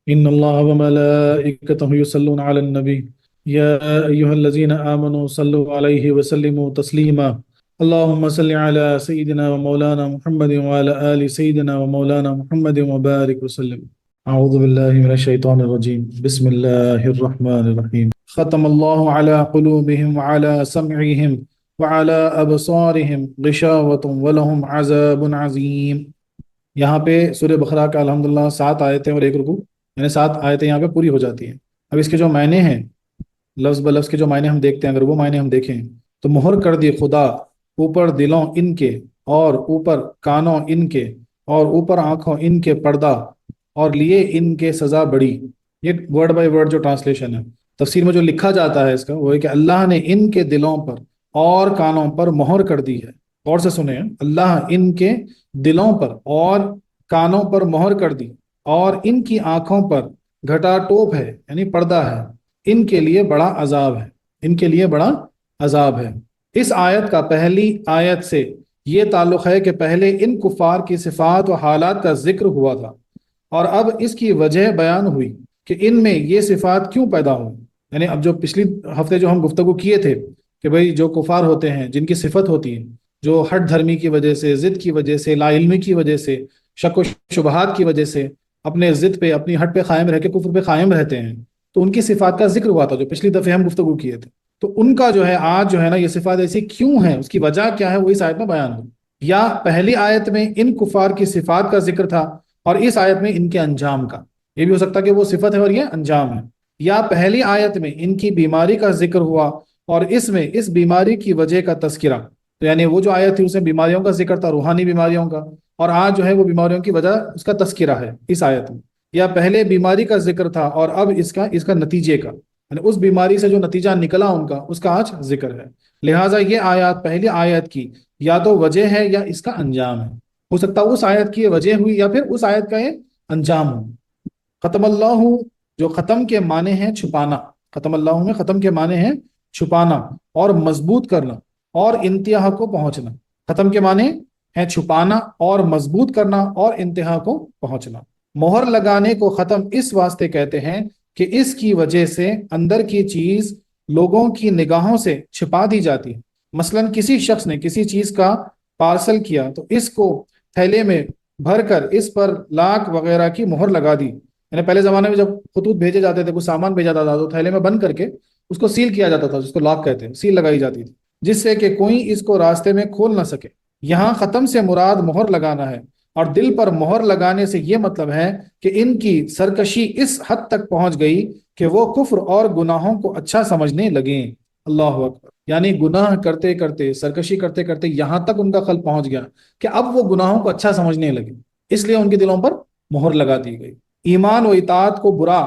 إن الله وملائكته يصلون على النبي يا أيها الذين آمنوا صلوا عليه وسلموا تسليما اللهم صل على سيدنا ومولانا محمد وعلى آل سيدنا ومولانا محمد وبارك وسلم. أعوذ بالله من الشيطان الرجيم. بسم الله الرحمن الرحيم. ختم الله على قلوبهم وعلى سمعهم وعلى أبصارهم غشاوة ولهم عذاب عظيم. یہاں پہ سورہ بقرہ کا الحمدللہ 7 آیتیں اور ایک رکوع، یعنی 7 آیتیں یہاں پہ پوری ہو جاتی ہیں. اب اس کے جو معنی ہیں، لفظ بلفظ کے جو معنی ہم دیکھتے ہیں، اگر وہ معنی ہم دیکھیں تو مہر کر دی خدا اوپر دلوں ان کے، اور اوپر کانوں ان کے، اور اوپر آنکھوں ان کے پردہ، اور لیے ان کے سزا بڑی. یہ ورڈ بائی ورڈ جو ٹرانسلیشن ہے، تفسیر میں جو لکھا جاتا ہے اس کا وہ ہے کہ اللہ نے ان کے دلوں پر اور کانوں پر مہر کر دی ہے. غور سے سنیں، اللہ ان کے دلوں پر اور کانوں پر مہر کر دی، اور ان کی آنکھوں پر گھٹا ٹوپ ہے، یعنی پردہ ہے. ان کے لیے بڑا عذاب ہے، ان کے لیے بڑا عذاب ہے. اس آیت کا پہلی آیت سے یہ تعلق ہے کہ پہلے ان کفار کی صفات و حالات کا ذکر ہوا تھا، اور اب اس کی وجہ بیان ہوئی کہ ان میں یہ صفات کیوں پیدا ہوئی. یعنی اب جو پچھلی ہفتے جو ہم گفتگو کیے تھے کہ بھئی جو کفار ہوتے ہیں، جن کی صفت ہوتی ہے، جو ہٹ دھرمی کی وجہ سے، ضد کی وجہ سے، لا علمی کی وجہ سے، شک و شبہات کی وجہ سے اپنے ضد پہ، اپنی ہٹ پہ قائم رہ کے کفر پہ قائم رہتے ہیں، تو ان کی صفات کا ذکر ہوا تھا جو پچھلی دفعہ ہم گفتگو کیے تھے. تو ان کا جو ہے آج جو ہے نا یہ صفات ایسی کیوں ہیں، اس کی وجہ کیا ہے، وہ اس آیت میں بیان ہو. یا پہلی آیت میں ان کفار کی صفات کا ذکر تھا اور اس آیت میں ان کے انجام کا. یہ بھی ہو سکتا ہے کہ وہ صفت ہے اور یہ انجام ہے. یا پہلی آیت میں ان کی بیماری کا ذکر ہوا اور اس میں اس بیماری کی وجہ کا تذکرہ. تو یعنی وہ جو آیت تھی اس میں بیماریوں کا ذکر تھا، روحانی بیماریوں کا، اور آج جو ہے وہ بیماریوں کی وجہ اس کا تذکرہ ہے اس آیت میں. یا پہلے بیماری کا ذکر تھا اور اب اس کا نتیجے کا، یعنی اس بیماری سے جو نتیجہ نکلا ان کا، اس کا آج ذکر ہے. لہٰذا یہ آیات پہلی آیت کی یا تو وجہ ہے یا اس کا انجام ہے. ہو سکتا ہے اس آیت کی یہ وجہ ہوئی یا پھر اس آیت کا یہ انجام ہو. ختم اللہ، جو ختم کے معنی ہیں چھپانا، ختم اللہ میں ختم کے معنی ہیں چھپانا اور مضبوط کرنا اور انتہا کو پہنچنا. ختم کے معنی ہیں چھپانا اور مضبوط کرنا اور انتہا کو پہنچنا. مہر لگانے کو ختم اس واسطے کہتے ہیں کہ اس کی وجہ سے اندر کی چیز لوگوں کی نگاہوں سے چھپا دی جاتی ہے. مثلا کسی شخص نے کسی چیز کا پارسل کیا تو اس کو تھیلے میں بھر کر اس پر لاک وغیرہ کی مہر لگا دی. یعنی پہلے زمانے میں جب خطوط بھیجے جاتے تھے، کچھ سامان بھیجا جاتا تھا تو تھیلے میں بند کر کے اس کو سیل کیا جاتا تھا، جس کو لاک کہتے ہیں، سیل لگائی جاتی تھی جس سے کہ کوئی اس کو راستے میں کھول نہ سکے. یہاں ختم سے مراد مہر لگانا ہے، اور دل پر مہر لگانے سے یہ مطلب ہے کہ ان کی سرکشی اس حد تک پہنچ گئی کہ وہ کفر اور گناہوں کو اچھا سمجھنے لگیں. اللہ اکبر. یعنی گناہ کرتے کرتے، سرکشی کرتے کرتے یہاں تک ان کا قلب پہنچ گیا کہ اب وہ گناہوں کو اچھا سمجھنے لگے، اس لیے ان کے دلوں پر مہر لگا دی گئی. ایمان و اطاعت کو برا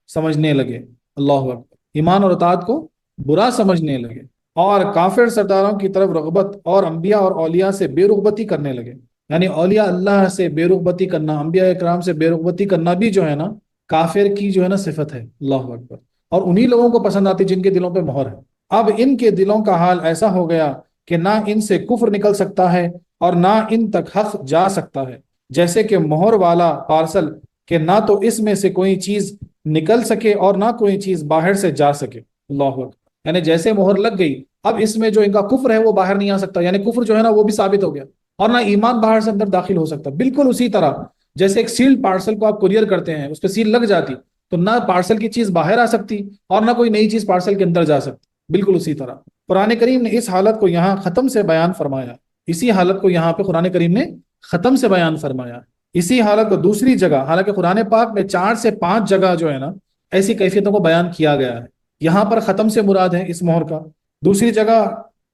سمجھنے لگے. اللہ اکبر. ایمان اور اطاعت کو برا سمجھنے لگے اور کافر سرداروں کی طرف رغبت اور انبیاء اور اولیاء سے بے رغبتی کرنے لگے. یعنی اولیاء اللہ سے بے رغبتی کرنا، انبیاء اکرام سے بے رغبتی کرنا بھی جو ہے نا کافر کی جو ہے نا صفت ہے. اللہ اکبر. اور انہی لوگوں کو پسند آتی جن کے دلوں پہ مہر ہے. اب ان کے دلوں کا حال ایسا ہو گیا کہ نہ ان سے کفر نکل سکتا ہے اور نہ ان تک حق جا سکتا ہے. جیسے کہ مہر والا پارسل کہ نہ تو اس میں سے کوئی چیز نکل سکے اور نہ کوئی چیز باہر سے جا سکے. اللہ اکبر. یعنی جیسے مہر لگ گئی، اب اس میں جو ان کا کفر ہے وہ باہر نہیں آ سکتا، یعنی کفر جو ہے نا وہ بھی ثابت ہو گیا، اور نہ ایمان باہر سے اندر داخل ہو سکتا. بالکل اسی طرح جیسے ایک سیلڈ پارسل کو آپ کوریئر کرتے ہیں، اس پہ سیل لگ جاتی تو نہ پارسل کی چیز باہر آ سکتی اور نہ کوئی نئی چیز پارسل کے اندر جا سکتی. بالکل اسی طرح قرآن کریم نے اس حالت کو یہاں ختم سے بیان فرمایا. اسی حالت کو یہاں پہ قرآن کریم نے ختم سے بیان فرمایا. اسی حالت کو دوسری جگہ، حالانکہ قرآن پاک میں 4 سے 5 جگہ جو ہے نا ایسی کیفیتوں کو بیان کیا گیا ہے. یہاں پر ختم سے مراد ہے اس مہر کا. دوسری جگہ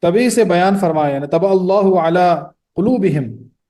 طبع سے بیان فرمایا، یعنی طبع اللہ علی قلوبہم،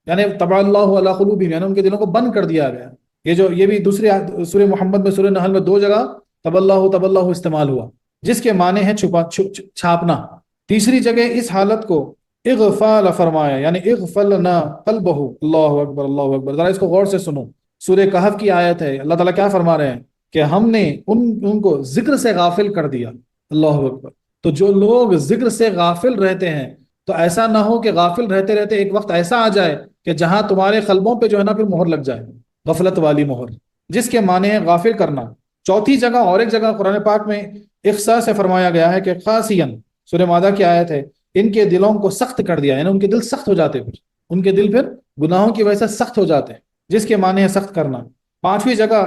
یعنی طبع اللہ علی قلوبہم، یعنی ان کے دلوں کو بند کر دیا گیا. یہ بھی دوسری سورہ محمد میں، سورہ نحل میں 2 جگہ طبع اللہ استعمال ہوا، جس کے معنی ہے چھاپنا. تیسری جگہ اس حالت کو اغفال فرمایا، یعنی اغفلنا قلبہ. اللہ اکبر. اللہ اکبر. ذرا اس کو غور سے سنو. سورہ کہف کی آیت ہے. اللہ تعالیٰ کیا فرما رہے ہیں کہ ہم نے ان کو ذکر سے غافل کر دیا. اللہ اکبر. تو جو لوگ ذکر سے غافل رہتے ہیں تو ایسا نہ ہو کہ غافل رہتے رہتے ایک وقت ایسا آ جائے کہ جہاں تمہارے قلبوں پہ جو ہے نا پھر مہر لگ جائے، غفلت والی مہر. جس کے معنی ہے غافل کرنا۔ چوتھی جگہ اور ایک جگہ قرآن پاک میں اخصاء سے فرمایا گیا ہے کہ قاسین، سورہ مائدہ کی آیت ہے، ان کے دلوں کو سخت کر دیا، یعنی ان کے دل سخت ہو جاتے، پھر ان کے دل پھر گناہوں کی وجہ سے سخت ہو جاتے ہیں، جس کے معنی ہے سخت کرنا۔ پانچویں جگہ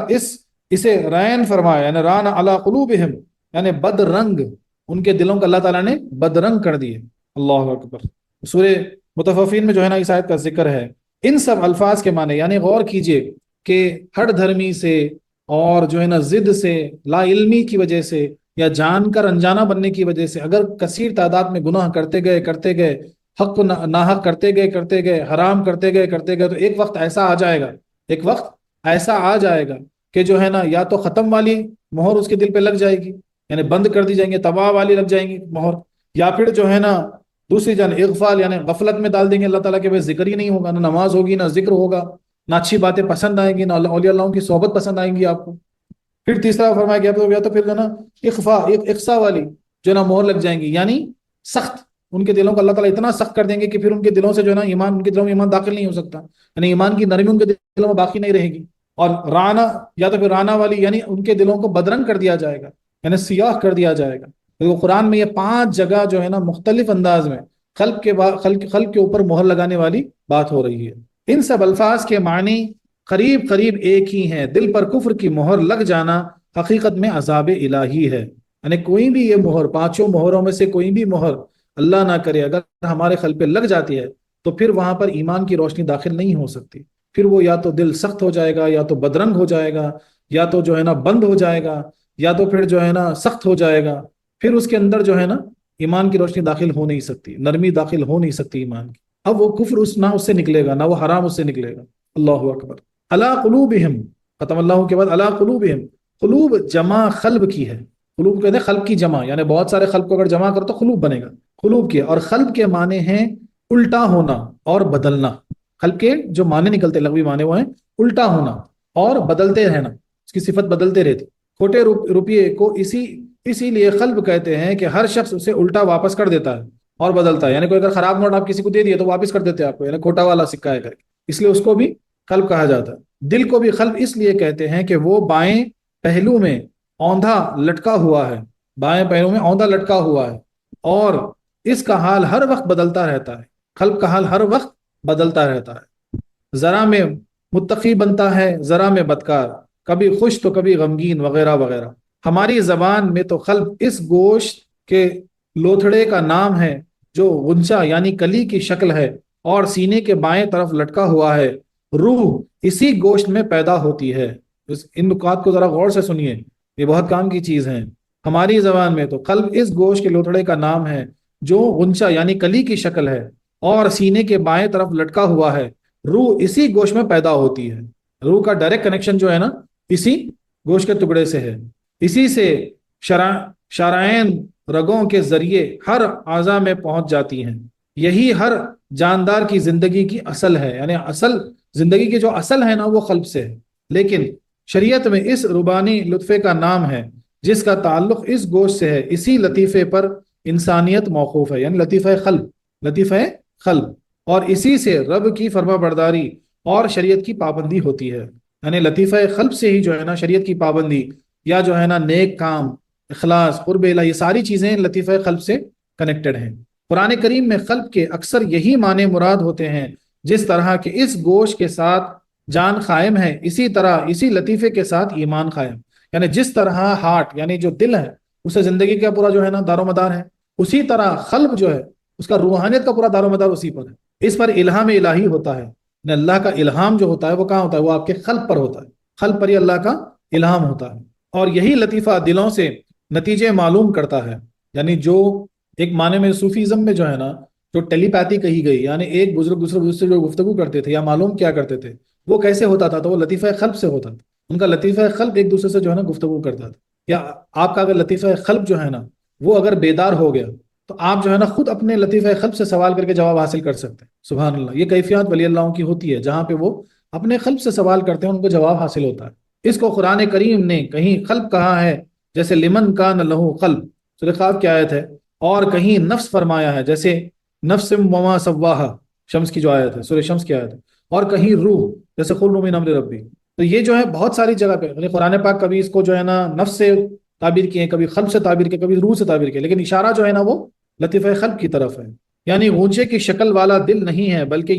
اسے رین فرمایا، یعنی ران علی قلوبہم، یعنی بد رنگ، ان کے دلوں کو اللہ تعالیٰ نے بد رنگ کر دیے۔ اللہ اکبر۔ سورہ متففین میں جو ہے نا اس آیت کا ذکر ہے۔ ان سب الفاظ کے معنی، یعنی غور کیجئے کہ ہٹ دھرمی سے اور جو ہے نا ضد سے، لا علمی کی وجہ سے یا جان کر انجانہ بننے کی وجہ سے اگر کثیر تعداد میں گناہ کرتے گئے حق کو ناحق کرتے گئے حرام کرتے گئے تو ایک وقت ایسا آ جائے گا کہ جو ہے نا یا تو ختم والی مہر اس کے دل پہ لگ جائے گی، یعنی بند کر دی جائیں گے، تباہ والی لگ جائیں گی مہر، یا پھر جو ہے نا دوسری اغفال، یعنی غفلت میں ڈال دیں گے اللہ تعالیٰ کے، ذکر ہی نہیں ہوگا، نہ نماز ہوگی نہ ذکر ہوگا، نہ اچھی باتیں پسند آئیں گی، نہ اولیاء اللہ کی صحبت پسند آئیں گی آپ کو۔ پھر تیسرا فرمایا گیا تو پھر جو نا اقصا والی جو نا مہر لگ جائیں گی، یعنی سخت، ان کے دلوں کو اللہ تعالیٰ اتنا سخت کر دیں گے کہ پھر ان کے دلوں سے جو ہے نا ایمان، ان کے دلوں میں ایمان داخل نہیں ہو سکتا، یعنی ایمان کی نرمی ان کے دلوں میں باقی نہیں رہے گی۔ اور رانا، یا تو پھر رانا والی، یعنی ان کے دلوں کو بدرنگ کر دیا جائے گا، یعنی سیاہ کر دیا جائے گا۔ تو قرآن میں یہ 5 جگہ جو ہے نا مختلف انداز میں خلق کے اوپر مہر لگانے والی بات ہو رہی ہے۔ ان سب الفاظ کے معنی قریب ایک ہی ہیں۔ دل پر کفر کی مہر لگ جانا حقیقت میں عذاب الہی ہے، یعنی کوئی بھی یہ مہر، 5 مہروں میں سے کوئی بھی مہر اللہ نہ کرے اگر ہمارے قلب پہ لگ جاتی ہے تو پھر وہاں پر ایمان کی روشنی داخل نہیں ہو سکتی، پھر وہ یا تو دل سخت ہو جائے گا، یا تو بدرنگ ہو جائے گا، یا تو جو ہے نا بند ہو جائے گا، یا تو پھر جو ہے نا سخت ہو جائے گا، پھر اس کے اندر جو ہے نا ایمان کی روشنی داخل ہو نہیں سکتی، نرمی داخل ہو نہیں سکتی ایمان کی۔ اب وہ کفر نہ اس سے نکلے گا، نہ وہ حرام اس سے نکلے گا۔ اللہ اکبر۔ علی قلوبہم، ختم اللہ کے بعد علی قلوبہم، قلوب جمع قلب کی ہے، قلوب کہتے ہیں قلب کی جمع، یعنی بہت سارے قلب کو اگر جمع کرو تو قلوب بنے گا، قلوب کی۔ اور قلب کے معنی ہیں الٹا ہونا اور بدلنا۔ قلب کے جو معنی نکلتے لغوی معنی وہ ہیں الٹا ہونا اور بدلتے رہنا، اس کی صفت بدلتے رہتی۔ کھوٹے روپیے کو اسی لیے قلب کہتے ہیں کہ ہر شخص اسے الٹا واپس کر دیتا ہے اور بدلتا ہے، یعنی کوئی اگر خراب نوٹ آپ کسی کو دے دیے تو واپس کر دیتے ہیں آپ کو، یعنی کھوٹا والا سکہ ہے کر کے، اس لیے اس کو بھی قلب کہا جاتا ہے۔ دل کو بھی قلب اس لیے کہتے ہیں کہ وہ بائیں پہلو میں اوندھا لٹکا ہوا ہے، بائیں پہلو میں اوندھا لٹکا ہوا ہے، اور اس کا حال ہر وقت بدلتا رہتا ہے، قلب کا حال ہر وقت بدلتا رہتا ہے، ذرا میں متقی بنتا ہے ذرا میں بدکار، کبھی خوش تو کبھی غمگین، وغیرہ وغیرہ۔ ہماری زبان میں تو قلب اس گوشت کے لوتھڑے کا نام ہے جو غنچہ یعنی کلی کی شکل ہے اور سینے کے بائیں طرف لٹکا ہوا ہے، روح اسی گوشت میں پیدا ہوتی ہے۔ ان نکات کو ذرا غور سے سنیے، یہ بہت کام کی چیز ہیں۔ ہماری زبان میں تو قلب اس گوشت کے لوتھڑے کا نام ہے جو غنچہ یعنی کلی کی شکل ہے اور سینے کے بائیں طرف لٹکا ہوا ہے، روح اسی گوشت میں پیدا ہوتی ہے۔ روح کا ڈائریکٹ کنیکشن جو ہے نا اسی گوشت کے ٹکڑے سے ہے، اسی سے شرائن رگوں کے ذریعے ہر اعضاء میں پہنچ جاتی ہیں۔ یہی ہر جاندار کی زندگی کی اصل ہے، یعنی اصل زندگی کی جو اصل ہے نا وہ قلب سے ہے، لیکن شریعت میں اس ربانی لطفے کا نام ہے جس کا تعلق اس گوشت سے ہے، اسی لطیفے پر انسانیت موقوف ہے، یعنی لطیفہ قلب، اور اسی سے رب کی فرما برداری اور شریعت کی پابندی ہوتی ہے، یعنی لطیفہ قلب سے ہی جو ہے نا شریعت کی پابندی یا جو ہے نا نیک کام، اخلاص، قرب الہ، یہ ساری چیزیں لطیفہ قلب سے کنیکٹڈ ہیں۔ قرآن کریم میں قلب کے اکثر یہی معنی مراد ہوتے ہیں، جس طرح کہ اس گوشت کے ساتھ جان قائم ہے اسی طرح اسی لطیفے کے ساتھ ایمان قائم، یعنی جس طرح ہارٹ یعنی جو دل ہے اسے زندگی کا پورا جو ہے نا دار و مدار ہے، اسی طرح قلب جو ہے اس کا روحانیت کا پورا دار و مدار اسی پر ہے۔ اس پر الہام الہی ہوتا ہے، یعنی اللہ کا الہام جو ہوتا ہے وہ کہاں ہوتا ہے؟ وہ آپ کے قلب پر ہوتا ہے، قلب پر ہی اللہ کا الہام ہوتا ہے، اور یہی لطیفہ دلوں سے نتیجے معلوم کرتا ہے۔ یعنی جو ایک معنی میں صوفیزم میں جو ہے نا جو ٹیلی پیتھی کہی گئی، یعنی ایک بزرگ دوسرے بزرگ سے جو گفتگو کرتے تھے یا معلوم کیا کرتے تھے، وہ کیسے ہوتا تھا؟ تو وہ لطیفہ قلب سے ہوتا تھا، ان کا لطیفہ قلب ایک دوسرے سے جو ہے نا گفتگو کرتا تھا۔ یا آپ کا اگر لطیفہ قلب جو ہے نا وہ اگر بیدار ہو گیا تو آپ جو ہے نا خود اپنے لطیفہ قلب سے سوال کر کے جواب حاصل کر سکتے ہیں۔ سبحان اللہ، یہ کیفیات ولی اللہ کی ہوتی ہے جہاں پہ وہ اپنے قلب سے سوال کرتے ہیں، ان کو جواب حاصل ہوتا ہے۔ اس کو قرآن کریم نے کہیں قلب کہا ہے جیسے لمن کان لہ قلب، سورہ قاف کی آیت ہے، اور کہیں نفس فرمایا ہے جیسے نفس وما سواہا، شمس کی جو آیت ہے، سورہ شمس کی آیت ہے، اور کہیں روح جیسے قل من امر ربی۔ تو یہ جو ہے بہت ساری جگہ پہ، یعنی قرآن پاک کبھی اس کو جو ہے نا نفس سے تعبیر کیے، کبھی قلب سے تعبیر کیے، کبھی روح سے تعبیر کیے، لیکن اشارہ جو ہے نا وہ لطیفہ قلب کی طرف ہے. یعنی غنچے کی شکل والا دل نہیں ہے، بلکہ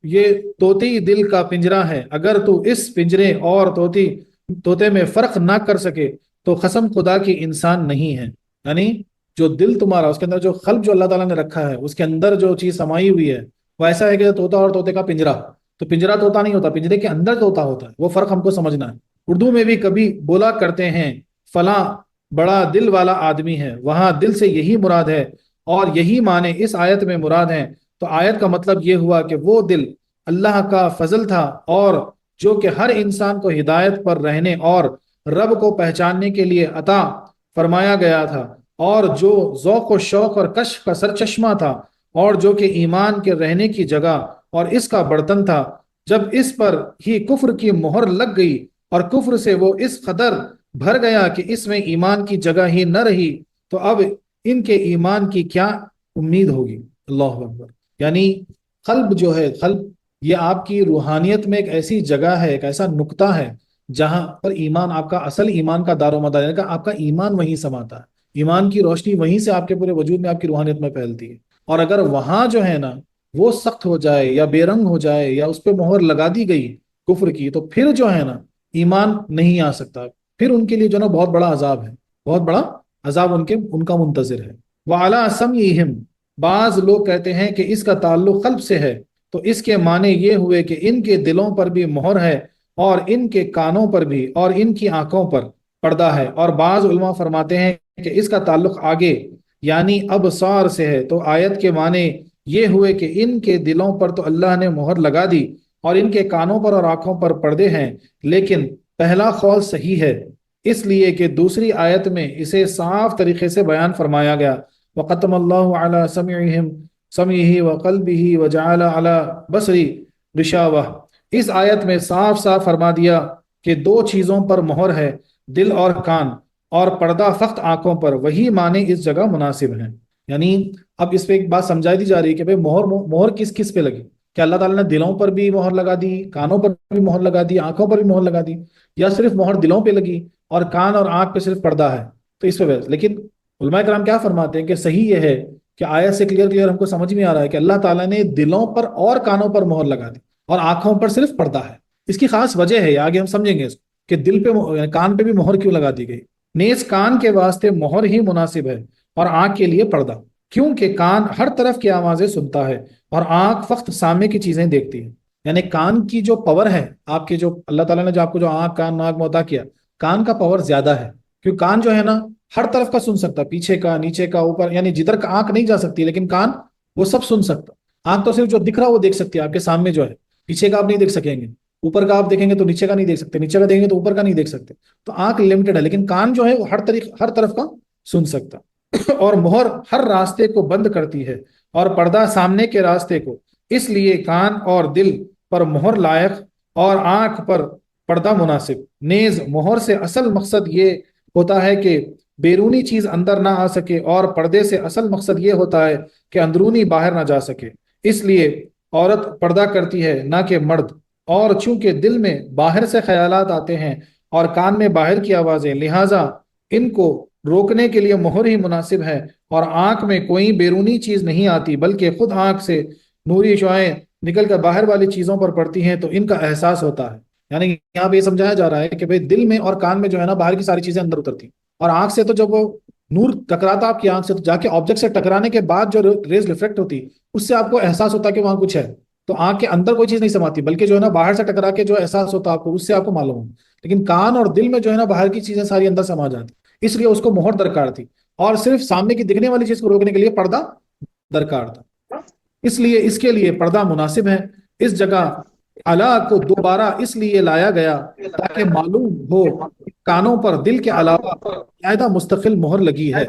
یہ طوطی دل کا پنجرہ ہے. اگر تو اس پنجرے اور طوطے میں فرق نہ کر سکے تو قسم خدا کی انسان نہیں ہے. یعنی جو دل تمہارا، اس کے اندر جو قلب جو اللہ تعالیٰ نے رکھا ہے، اس کے اندر جو چیز سمائی ہوئی ہے وہ ایسا ہے کہ طوطا اور طوطے کا پنجرا. تو پنجرا طوطا نہیں ہوتا، پنجرے کے اندر طوطا ہوتا ہے. وہ فرق ہم کو سمجھنا ہے. اردو میں بھی کبھی بولا کرتے ہیں فلاں بڑا دل والا آدمی ہے، وہاں دل سے یہی مراد ہے اور یہی معنی اس آیت میں مراد ہیں. تو آیت کا مطلب یہ ہوا کہ وہ دل اللہ کا فضل تھا، اور جو کہ ہر انسان کو ہدایت پر رہنے اور رب کو پہچاننے کے لیے عطا فرمایا گیا تھا، اور جو ذوق و شوق اور کشف کا سرچشمہ تھا، اور جو کہ ایمان کے رہنے کی جگہ اور اس کا برتن تھا. جب اس پر ہی کفر کی مہر لگ گئی اور کفر سے وہ اس قدر بھر گیا کہ اس میں ایمان کی جگہ ہی نہ رہی، تو اب ان کے ایمان کی کیا امید ہوگی. اللہ اکبر. یعنی قلب جو ہے، قلب یہ آپ کی روحانیت میں ایک ایسی جگہ ہے، ایک ایسا نقطہ ہے جہاں پر ایمان، آپ کا اصل ایمان کا دار و مدار، یعنی کہ آپ کا ایمان وہیں سماتا ہے. ایمان کی روشنی وہیں سے آپ کے پورے وجود میں، آپ کی روحانیت میں پھیلتی ہے. اور اگر وہاں جو ہے نا وہ سخت ہو جائے یا بے رنگ ہو جائے یا اس پہ مہر لگا دی گئی کفر کی، تو پھر جو ہے نا ایمان نہیں آ سکتا. پھر ان کے لیے جو ہے نا بہت بڑا عذاب ہے، بہت بڑا عذاب ان کا منتظر ہے. وَعَلَىٰ سَمْعِهِمْ، بعض لوگ کہتے ہیں کہ اس کا تعلق قلب سے ہے، تو اس کے معنی یہ ہوئے کہ ان کے دلوں پر بھی مہر ہے، اور ان کے کانوں پر بھی، اور ان کی آنکھوں پر پردہ ہے. اور بعض علماء فرماتے ہیں کہ اس کا تعلق آگے یعنی ابصار سے ہے. تو آیت کے معنی یہ ہوئے کہ ان کے دلوں پر تو اللہ نے مہر لگا دی، اور ان کے کانوں پر اور آنکھوں پر پردے ہیں. لیکن پہلا قول صحیح ہے، اس لیے کہ دوسری آیت میں اسے صاف طریقے سے بیان فرمایا گیا. وَقَتَمَ اللَّهُ عَلَىٰ سَمْعِهِ وَقَلْبِهِ وَجَعَلَ عَلَىٰ بَصَرِهِ غِشَاوَةً. اس آیت میں صاف صاف فرما دیا کہ دو چیزوں پر مہر ہے، دل اور کان، اور پردہ فقط آنکھوں پر. وہی معنی اس جگہ مناسب ہیں. یعنی اب اس پہ ایک بات سمجھائی دی جا رہی ہے کہ بھئی مہر کس کس پہ لگی؟ کہ اللہ تعالیٰ نے دلوں پر بھی مہر لگا دی، کانوں پر بھی مہر لگا دی، آنکھوں پر بھی مہر لگا دی، یا صرف مہر دلوں پہ لگی اور کان اور آنکھ پہ صرف پردہ ہے؟ تو اس پہ بحث. لیکن علماء کرام کیا فرماتے ہیں کہ صحیح یہ ہے کہ آیت سے کلیئر ہم کو سمجھ میں آ رہا ہے کہ اللہ تعالیٰ نے دلوں پر اور کانوں پر مہر لگا دی اور آنکھوں پر صرف پردہ ہے. اس کی خاص وجہ ہے، آگے ہم سمجھیں گے اس کو کہ دل پہ کان پہ بھی مہر کیوں لگا دی گئی. نیز کان کے واسطے مہر ہی مناسب ہے اور آنکھ کے لیے پردہ، کیونکہ کان ہر طرف کی آوازیں سنتا ہے اور آنکھ فقط سامنے کی چیزیں دیکھتی ہے. یعنی کان کی جو پاور ہے آپ کے، جو اللہ تعالیٰ نے جو آپ کو جو آنکھ کان ناک عطا کیا، کان کا پاور زیادہ ہے. کیونکہ کان جو ہے نا ہر طرف کا سن سکتا، پیچھے کا، نیچے کا، اوپر، یعنی جدھر کا آنکھ نہیں جا سکتی لیکن کان وہ سب سن سکتا. آنکھ تو صرف جو دکھ رہا وہ دیکھ سکتی ہے آپ کے سامنے جو ہے، پیچھے کا آپ نہیں دیکھ سکیں گے، اوپر کا آپ دیکھیں گے تو نیچے کا نہیں دیکھ سکتے، نیچے کا دیکھیں گے تو اوپر کا نہیں دیکھ سکتے. تو آنکھ لمیٹڈ ہے، لیکن کان جو ہے وہ ہر طرف کا سن سکتا. اور مہر ہر راستے کو بند کرتی ہے اور پردہ سامنے کے راستے کو. اس لیے کان اور دل پر مہر لائق اور آنکھ پر پردہ مناسب. نیز مہر سے اصل مقصد یہ ہوتا ہے کہ بیرونی چیز اندر نہ آ سکے، اور پردے سے اصل مقصد یہ ہوتا ہے کہ اندرونی باہر نہ جا سکے. اس لیے عورت پردہ کرتی ہے نہ کہ مرد. اور چونکہ دل میں باہر سے خیالات آتے ہیں اور کان میں باہر کی آوازیں، لہٰذا ان کو روکنے کے لیے مہر ہی مناسب ہے. اور آنکھ میں کوئی بیرونی چیز نہیں آتی بلکہ خود آنکھ سے نوری شعائیں نکل کر باہر والی چیزوں پر پڑتی ہیں تو ان کا احساس ہوتا ہے. یعنی یہاں پہ یہ سمجھایا جا رہا ہے کہ بھئی دل میں اور کان میں جو ہے نا باہر کی ساری چیزیں اندر اترتی ہیں، اور آنکھ سے تو جب وہ نور ٹکراتا آپ کی آنکھ سے تو جا کے آبجیکٹ سے ٹکرانے کے بعد جو ریز ریفلیکٹ ہوتی اس سے آپ کو احساس ہوتا ہے کہ وہاں کچھ ہے. تو آنکھ کے اندر کوئی چیز نہیں سماتی بلکہ جو ہے نا باہر سے ٹکرا کے جو احساس ہوتا ہے آپ کو، اس سے آپ کو معلوم ہو. لیکن کان اور دل میں جو ہے نا باہر کی چیزیں ساری اندر سما جاتی، اس لیے اس کو مہر درکار تھی، اور صرف سامنے کی دکھنے والی چیز کو روکنے کے لیے پردہ درکار تھا. اس لیے اس کے لیے پردہ مناسب ہے. اس جگہ اللہ کو دوبارہ اس لیے لایا گیا تاکہ معلوم ہو کانوں پر دل کے علاوہ علیحدہ مستقل مہر لگی ہے.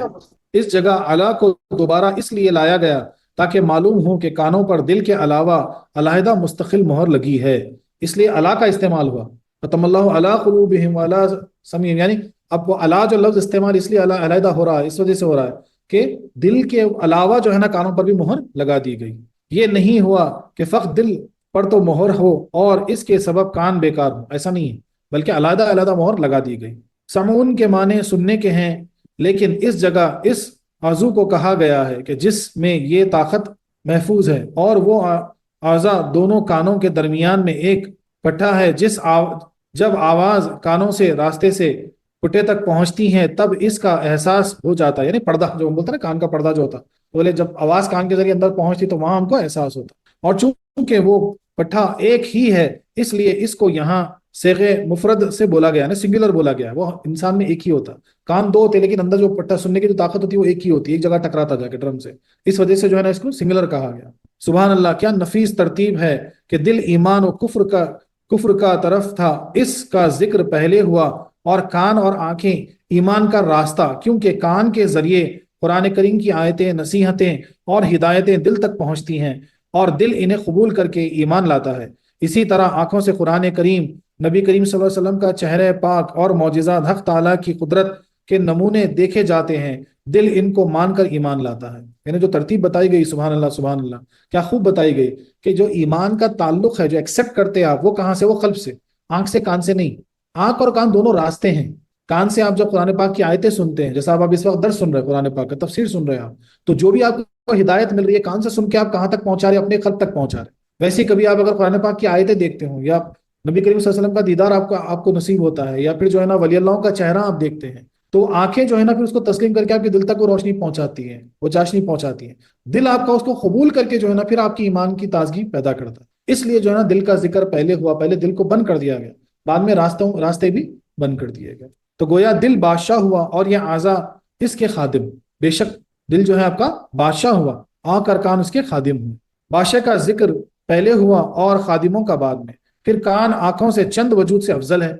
اس جگہ اللہ کو دوبارہ اس لیے لایا گیا تاکہ معلوم ہو کہ کانوں پر دل کے علاوہ علیحدہ مستقل مہر لگی ہے. اس لیے اللہ کا استعمال ہوا. ختم اللہ علی قلوبہم وعلی سمعہم، یعنی اب وہ اللہ جو لفظ استعمال اس لیے علیحدہ ہو رہا ہے، اس وجہ سے ہو رہا ہے کہ دل کے علاوہ جو ہے نا کانوں پر بھی مہر لگا دی گئی. یہ نہیں ہوا کہ فقط دل پر تو مہر ہو اور اس کے سبب کان بیکار ہو، ایسا نہیں ہے، بلکہ علیحدہ علیحدہ مہر لگا دی گئی۔ سمعون کے معنی سننے کے ہیں، لیکن اس جگہ اس عضو کو کہا گیا ہے کہ جس میں یہ طاقت محفوظ ہے، اور وہ اعضا دونوں کانوں کے درمیان میں ایک پٹھا ہے، جب آواز کانوں سے راستے سے پٹے تک پہنچتی ہیں تب اس کا احساس ہو جاتا ہے، یعنی پردہ جو ہم بولتے ہیں نا، کان کا پردہ جو ہوتا، بولے جب آواز کان کے ذریعے اندر پہنچتی تو وہاں ہم کو احساس ہوتا، اور چونکہ وہ پٹھا ایک ہی ہے اس لیے اس کو یہاں صیغہ مفرد سے بولا گیا، یعنی سنگولر بولا گیا، وہ انسان میں ایک ہی ہوتا، کان دو ہوتے لیکن اندر جو پٹھا سننے کی جو طاقت ہوتی ہے وہ ایک ہی ہوتی ہے، ایک جگہ ٹکراتا جا کے ڈرم سے، اس وجہ سے جو ہے نا اس کو سنگولر کہا گیا۔ سبحان اللہ، کیا نفیس ترتیب ہے کہ دل ایمان و کفر کا طرف تھا، اس کا ذکر پہلے ہوا، اور کان اور آنکھیں ایمان کا راستہ، کیونکہ کان کے ذریعے قرآن کریم کی آیتیں، نصیحتیں اور ہدایتیں دل تک پہنچتی ہیں اور دل انہیں قبول کر کے ایمان لاتا ہے۔ اسی طرح آنکھوں سے قرآن کریم، نبی کریم صلی اللہ علیہ وسلم کا چہرہ پاک اور معجزات، حق تعالیٰ کی قدرت کے نمونے دیکھے جاتے ہیں، دل ان کو مان کر ایمان لاتا ہے۔ یعنی جو ترتیب بتائی گئی، سبحان اللہ سبحان اللہ، کیا خوب بتائی گئی کہ جو ایمان کا تعلق ہے، جو ایکسیپٹ کرتے ہیں آپ، وہ کہاں سے؟ وہ قلب سے، آنکھ سے، کان سے نہیں۔ آنکھ اور کان دونوں راستے ہیں۔ کان سے آپ جب قرآن پاک کی آیتیں سنتے ہیں، جیسا آپ اس وقت درس سن رہے ہیں، قرآن پاک کا تفسیر سن رہے ہیں آپ، تو جو بھی آپ کو ہدایت مل رہی ہے کان سے سن کے آپ کہاں تک پہنچا رہے ہیں؟ اپنے قلب تک پہنچا رہے ہیں۔ ویسے ہی کبھی آپ اگر قرآن پاک کی آیتیں دیکھتے ہوں، یا نبی کریم صلی اللہ علیہ وسلم کا دیدار آپ کو نصیب ہوتا ہے، یا پھر جو ہے نا ولی اللہ کا چہرہ آپ دیکھتے ہیں، تو آنکھیں جو ہے نا پھر اس کو تسلیم کر کے آپ کے دل تک وہ روشنی پہنچاتی ہیں، وہ چاشنی پہنچاتی ہیں، دل آپ کا اس کو قبول کر کے جو ہے نا پھر آپ کی ایمان کی تازگی پیدا کرتا ہے۔ اس لیے جو ہے نا دل کا ذکر پہلے ہوا، پہلے دل کو بند کر دیا گیا، بعد میں راستے بھی بند کر دیے گئے۔ تو گویا دل بادشاہ ہوا اور یہ اعضا اس کے خادم، بے شک دل جو ہے آپ کا بادشاہ ہوا، آنکھ اور کان اس کے خادم ہوئے۔ بادشاہ کا ذکر پہلے ہوا اور خادموں کا بعد میں، پھر کان آنکھوں سے چند وجود سے افضل ہے۔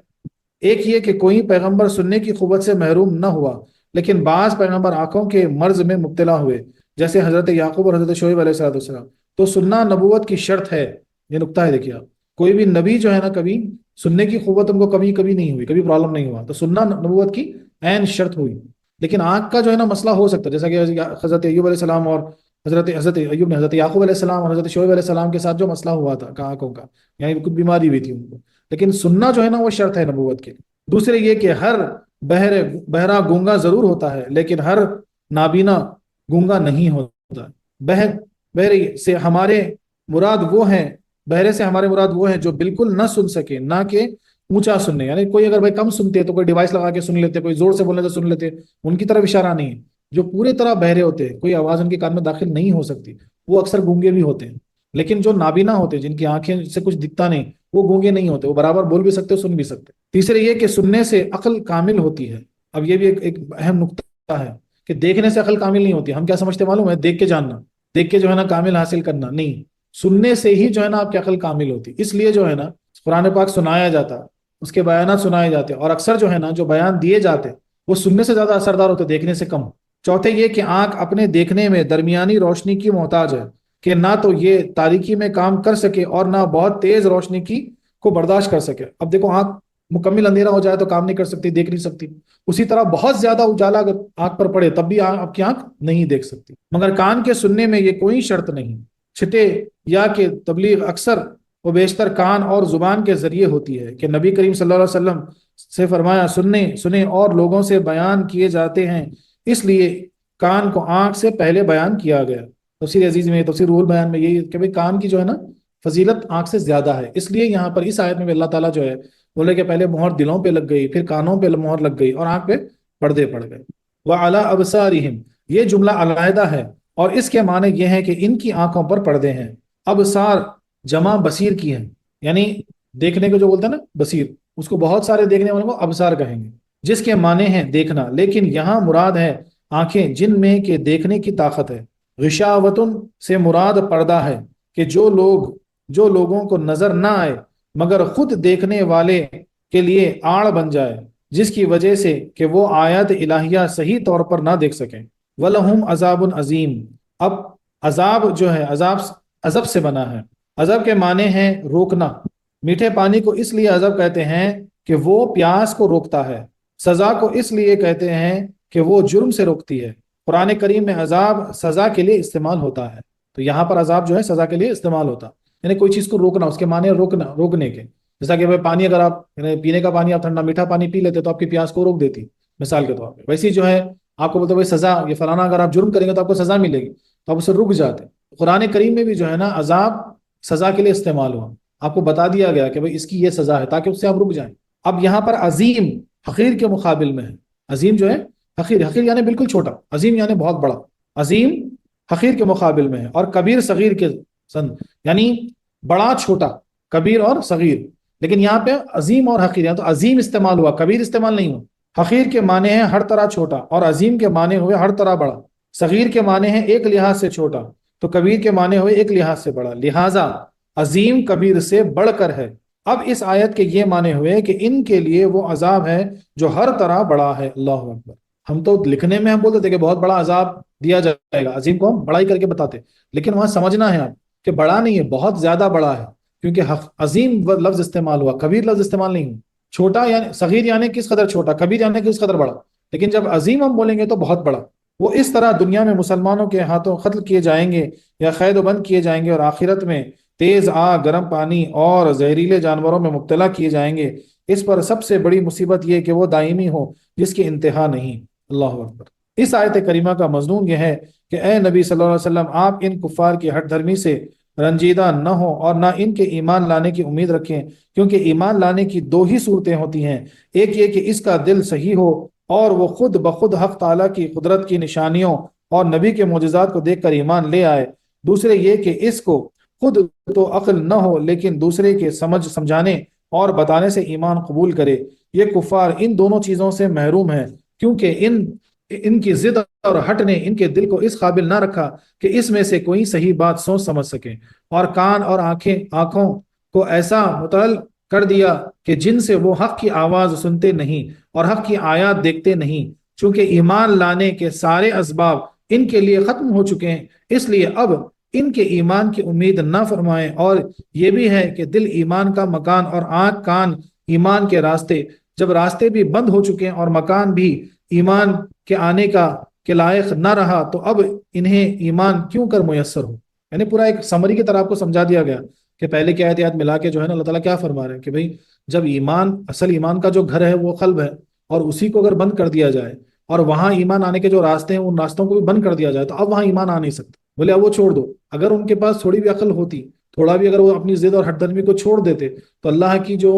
ایک یہ کہ کوئی پیغمبر سننے کی قوت سے محروم نہ ہوا، لیکن بعض پیغمبر آنکھوں کے مرض میں مبتلا ہوئے، جیسے حضرت یعقوب اور حضرت شعیب علیہ السلام۔ تو سننا نبوت کی شرط ہے، یہ نقطہ ہے، دیکھیے آپ، کوئی بھی نبی جو ہے نا کبھی سننے کی قوت ان کو کبھی نہیں ہوئی، کبھی پرابلم نہیں ہوا، تو سننا نبوت کی عین شرط ہوئی۔ لیکن آنکھ کا جو ہے نا مسئلہ ہو سکتا ہے، جیسا کہ حضرت ایوب علیہ السلام اور حضرت ایوب نے حضرت یعقوب علیہ السلام اور حضرت شعیب علیہ السلام کے ساتھ جو مسئلہ ہوا تھا آنکھوں کا، یعنی کچھ بیماری ہوئی تھی ان کو، لیکن سننا جو ہے نا وہ شرط ہے نبوت کے لیے۔ دوسرے یہ کہ ہر بہرا گونگا ضرور ہوتا ہے، لیکن ہر نابینا گونگا نہیں ہوتا۔ بہرے سے ہمارے مراد وہ ہیں جو بالکل نہ سن سکے، نہ کہ اونچا سننے، یعنی کوئی اگر بھائی کم سنتے تو کوئی ڈیوائس لگا کے سن لیتے، کوئی زور سے بولنے تو سن لیتے، ان کی طرف اشارہ نہیں ہے۔ جو پورے طرح بہرے ہوتے ہیں، کوئی آواز ان کے کان میں داخل نہیں ہو سکتی، وہ اکثر گونگے بھی ہوتے ہیں۔ لیکن جو نابینا ہوتے ہیں، جن کی آنکھیں سے کچھ دکھتا نہیں، وہ گونگے نہیں ہوتے، وہ برابر بول بھی سکتے، سن بھی سکتے۔ تیسرے یہ کہ سننے سے عقل کامل ہوتی ہے۔ اب یہ بھی ایک اہم نقطہ ہے کہ دیکھنے سے عقل کامل نہیں ہوتی۔ ہم کیا سمجھتے معلوم ہے؟ دیکھ کے جاننا، دیکھ کے جو ہے نا کامل حاصل کرنا، نہیں، سننے سے ہی جو ہے نا آپ کی عقل کامل ہوتی۔ اس لیے جو ہے نا قرآن پاک سنایا جاتا، اس کے بیانات سنائے جاتے، اور اکثر جو ہے نا جو بیان دیے جاتے وہ سننے سے زیادہ اثردار ہوتے، دیکھنے سے کم۔ چوتھے یہ کہ آنکھ اپنے دیکھنے میں درمیانی روشنی کی محتاج ہے، کہ نہ تو یہ تاریکی میں کام کر سکے اور نہ بہت تیز روشنی کو برداشت کر سکے۔ اب دیکھو، آنکھ مکمل اندھیرا ہو جائے تو کام نہیں کر سکتی، دیکھ نہیں سکتی، اسی طرح بہت زیادہ اجالا اگر آنکھ پر پڑے تب بھی آپ کی آنکھ نہیں دیکھ سکتی۔ مگر کان کے سننے میں یہ کوئی شرط نہیں، چھٹے یا کہ تبلیغ اکثر و بیشتر کان اور زبان کے ذریعے ہوتی ہے، کہ نبی کریم صلی اللہ علیہ وسلم سے فرمایا سنے اور لوگوں سے بیان کیے جاتے ہیں، اس لیے کان کو آنکھ سے پہلے بیان کیا گیا۔ تفسیر عزیز میں، تفسیر روح البیان میں یہی کہ کان کی جو ہے نا فضیلت آنکھ سے زیادہ ہے، اس لیے یہاں پر اس آیت میں اللہ تعالیٰ جو ہے بولے کہ پہلے مہر دلوں پہ لگ گئی، پھر کانوں پہ مہر لگ گئی، اور آنکھ پہ پردے پڑ گئے۔ وَعَلَىٰ أَبْصَارِهِمْ، یہ جملہ علیحدہ ہے، اور اس کے معنی یہ ہے کہ ان کی آنکھوں پر پردے ہیں۔ ابصار جمع بصیر کی ہے، یعنی دیکھنے کو جو بولتا ہے نا بصیر، اس کو بہت سارے دیکھنے والوں کو ابصار کہیں گے، جس کے معنی ہے دیکھنا، لیکن یہاں مراد ہے آنکھیں جن میں کہ دیکھنے کی طاقت ہے۔ غشاوتن سے مراد پردہ ہے، کہ جو لوگوں کو نظر نہ آئے مگر خود دیکھنے والے کے لیے آڑ بن جائے، جس کی وجہ سے کہ وہ آیات الہیہ صحیح طور پر نہ دیکھ سکیں۔ وَلَهُمْ عَذَابٌ عَظِيمٌ، اب عذاب جو ہے، عذاب سے بنا ہے۔ عذاب کے معنی ہے روکنا۔ میٹھے پانی کو اس لیے عذاب کہتے ہیں کہ وہ پیاس کو روکتا ہے۔ سزا کو اس لیے کہتے ہیں کہ وہ جرم سے روکتی ہے۔ قرآن کریم میں عذاب سزا کے لیے استعمال ہوتا ہے، تو یہاں پر عذاب جو ہے سزا کے لیے استعمال ہوتا۔ یعنی کوئی چیز کو روکنا، اس کے معنی روکنا، روکنے کے. جیسا کہ بھائی پانی اگر آپ یعنی پینے کا پانی آپ ٹھنڈا میٹھا پانی پی لیتے تو آپ کی پیاس کو روک دیتی مثال کے طور پہ. ویسے جو ہے آپ کو بولتے بھائی سزا یہ فلانا اگر آپ جرم کریں گے تو آپ کو سزا ملے گی تو آپ اسے رک جاتے. قرآن کریم میں بھی جو ہے نا عذاب سزا کے لیے استعمال ہوا. آپ کو بتا دیا گیا کہ بھائی اس کی یہ سزا ہے تاکہ اس سے آپ رک جائیں. اب یہاں پر عظیم حقیر کے مقابل میں ہے. عظیم جو ہے حقیر، حقیر یعنی بالکل چھوٹا، عظیم یعنی بہت بڑا. عظیم حقیر کے مقابل میں ہے. اور کبیر صغیر کے یعنی بڑا چھوٹا، کبیر اور صغیر. لیکن یہاں پہ عظیم اور حقیر یہاں تو عظیم استعمال ہوا، کبیر استعمال نہیں ہوا. حقیر کے معنی ہیں ہر طرح چھوٹا، اور عظیم کے معنی ہوئے ہر طرح بڑا. صغیر کے معنی ہیں ایک لحاظ سے چھوٹا، تو کبیر کے معنی ہوئے ایک لحاظ سے بڑا. لہذا عظیم کبیر سے بڑھ کر ہے. اب اس آیت کے یہ معنی ہوئے کہ ان کے لیے وہ عذاب ہے جو ہر طرح بڑا ہے. اللہ اکبر. ہم تو لکھنے میں ہم بولتے تھے کہ بہت بڑا عذاب دیا جائے گا، عظیم کو ہم بڑا ہی کر کے بتاتے، لیکن وہاں سمجھنا ہے آپ کہ بڑا نہیں ہے، بہت زیادہ بڑا ہے. کیونکہ عظیم لفظ استعمال ہوا، کبیر لفظ استعمال نہیں ہوا. چھوٹا یعنی صغیر یعنی کس قدر چھوٹا، کبیر یعنی کس قدر بڑا. لیکن جب عظیم ہم بولیں گے تو بہت بڑا. وہ اس طرح دنیا میں مسلمانوں کے ہاتھوں قتل کیے جائیں گے یا قید و بند کیے جائیں گے، اور آخرت میں تیز آگ، گرم پانی اور زہریلے جانوروں میں مبتلا کیے جائیں گے. اس پر سب سے بڑی مصیبت یہ کہ وہ دائمی ہو جس کی انتہا نہیں. اللہ اکبر. اس آیت کریمہ کا مضمون یہ ہے کہ اے نبی صلی اللہ علیہ وسلم، آپ ان کفار کی ہٹ دھرمی سے رنجیدہ نہ ہو اور نہ ان کے ایمان لانے کی امید رکھیں، کیونکہ ایمان لانے کی دو ہی صورتیں ہوتی ہیں. ایک یہ کہ اس کا دل صحیح ہو اور وہ خود بخود حق تعالیٰ کی قدرت کی نشانیوں اور نبی کے معجزات کو دیکھ کر ایمان لے آئے. دوسرے یہ کہ اس کو خود تو عقل نہ ہو لیکن دوسرے کے سمجھانے اور بتانے سے ایمان قبول کرے. یہ کفار ان دونوں چیزوں سے محروم ہیں، کیونکہ ان کی ضد اور ہٹ نے ان کے دل کو اس قابل نہ رکھا کہ اس میں سے کوئی صحیح بات سوچ سمجھ سکیں، اور کان اور آنکھوں کو ایسا متعلق کر دیا کہ جن سے وہ حق کی آواز سنتے نہیں اور حق کی آیات دیکھتے نہیں. چونکہ ایمان لانے کے سارے اسباب ان کے لیے ختم ہو چکے ہیں، اس لیے اب ان کے ایمان کی امید نہ فرمائیں. اور یہ بھی ہے کہ دل ایمان کا مکان اور آنکھ کان ایمان کے راستے. جب راستے بھی بند ہو چکے ہیں اور مکان بھی ایمان کے آنے کے لائق نہ رہا، تو اب انہیں ایمان کیوں کر میسر ہو. یعنی پورا ایک سمری کی طرح آپ کو سمجھا دیا گیا کہ پہلے کی آیات ملا کے جو ہے نا اللہ تعالیٰ کیا فرما رہے ہیں کہ بھئی جب ایمان، اصل ایمان کا جو گھر ہے وہ قلب ہے، اور اسی کو اگر بند کر دیا جائے اور وہاں ایمان آنے کے جو راستے ہیں ان راستوں کو بھی بند کر دیا جائے تو اب وہاں ایمان آ نہیں سکتا. بولے اب وہ چھوڑ دو. اگر ان کے پاس تھوڑی بھی عقل ہوتی، تھوڑا بھی اگر وہ اپنی ضد اور ہٹ درمی کو چھوڑ دیتے، تو اللہ کی جو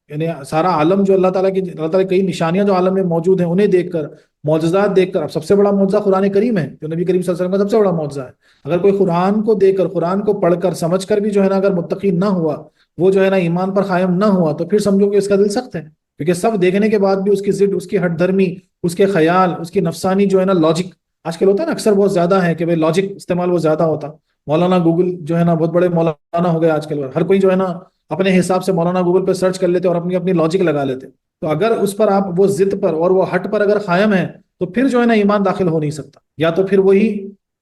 یعنی سارا عالم جو اللہ تعالیٰ کی کئی نشانیاں جو عالم میں موجود ہیں انہیں دیکھ کر، معجزات دیکھ کر. اب سب سے بڑا معجزہ قرآن کریم ہے جو نبی کریم صلی اللہ علیہ وسلم کا سب سے بڑا معجزہ ہے. اگر کوئی قرآن کو دیکھ کر، قرآن کو پڑھ کر سمجھ کر بھی جو ہے نا اگر متقی نہ ہوا، وہ جو ہے نا ایمان پر قائم نہ ہوا، تو پھر سمجھو کہ اس کا دل سخت ہے. کیونکہ سب دیکھنے کے بعد بھی اس کی ضد، اس کی ہٹ دھرمی، اس کے خیال، اس کی نفسانی جو ہے نا لاجک آج کل ہوتا ہے نا اکثر بہت زیادہ ہے کہ بھائی لاجک استعمال وہ زیادہ ہوتا. مولانا گوگل جو ہے نا بہت بڑے مولانا ہو گئے آج کل. ہر کوئی جو ہے نا اپنے حساب سے مولانا گوگل پہ سرچ کر لیتے اور اپنی اپنی لاجک لگا لیتے. تو اگر اس پر آپ وہ ضد پر اور وہ ہٹ پر اگر قائم ہیں تو پھر جو ہے نا ایمان داخل ہو نہیں سکتا. یا تو پھر وہی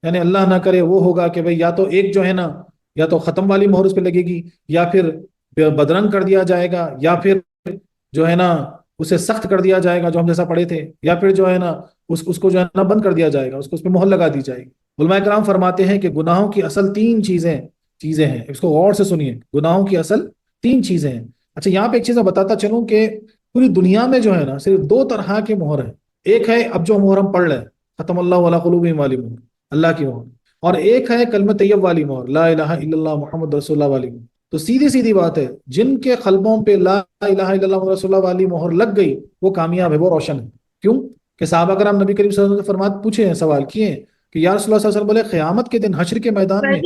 یعنی اللہ نہ کرے وہ ہوگا کہ بھئی یا تو ایک جو ہے نا یا تو ختم والی مہر اس پہ لگے گی، یا پھر بدرنگ کر دیا جائے گا، یا پھر جو ہے نا اسے سخت کر دیا جائے گا جو ہم جیسا پڑھے تھے، یا پھر جو ہے نا اس کو جو ہے نا بند کر دیا جائے گا، اس پہ مہر لگا دی جائے گی. علماء کرام فرماتے ہیں کہ گناہوں کی اصل تین چیزیں ہیں. اس کو غور سے سنیے. گناہوں کی اصل تین چیزیں ہیں. اچھا یہاں پہ ایک چیز میں بتاتا چلوں کہ پوری دنیا میں جو ہے نا صرف دو طرح کے مہر ہیں. ایک ہے اب جو مہر ہم پڑھ رہے ہیں، ختم اللہ علی قلوبہم والی مہر، اللہ کی مہر. اور ایک ہے کلمہ طیب والی مہر، لا الہ الا اللہ محمد رسول اللہ والی مہر. تو سیدھی بات ہے، جن کے قلبوں پہ لا الہ الا اللہ محمد رسول اللہ والی مہر لگ گئی وہ کامیاب ہے، وہ روشن ہے. کیوں کہ صحابہ کرام نبی کریم صلی اللہ علیہ وسلم فرمات پوچھے ہیں، سوال کیے ہیں کہ یا رسول اللہ صلی اللہ علیہ وسلم، بولے قیامت کے دن حشر کے میدان میں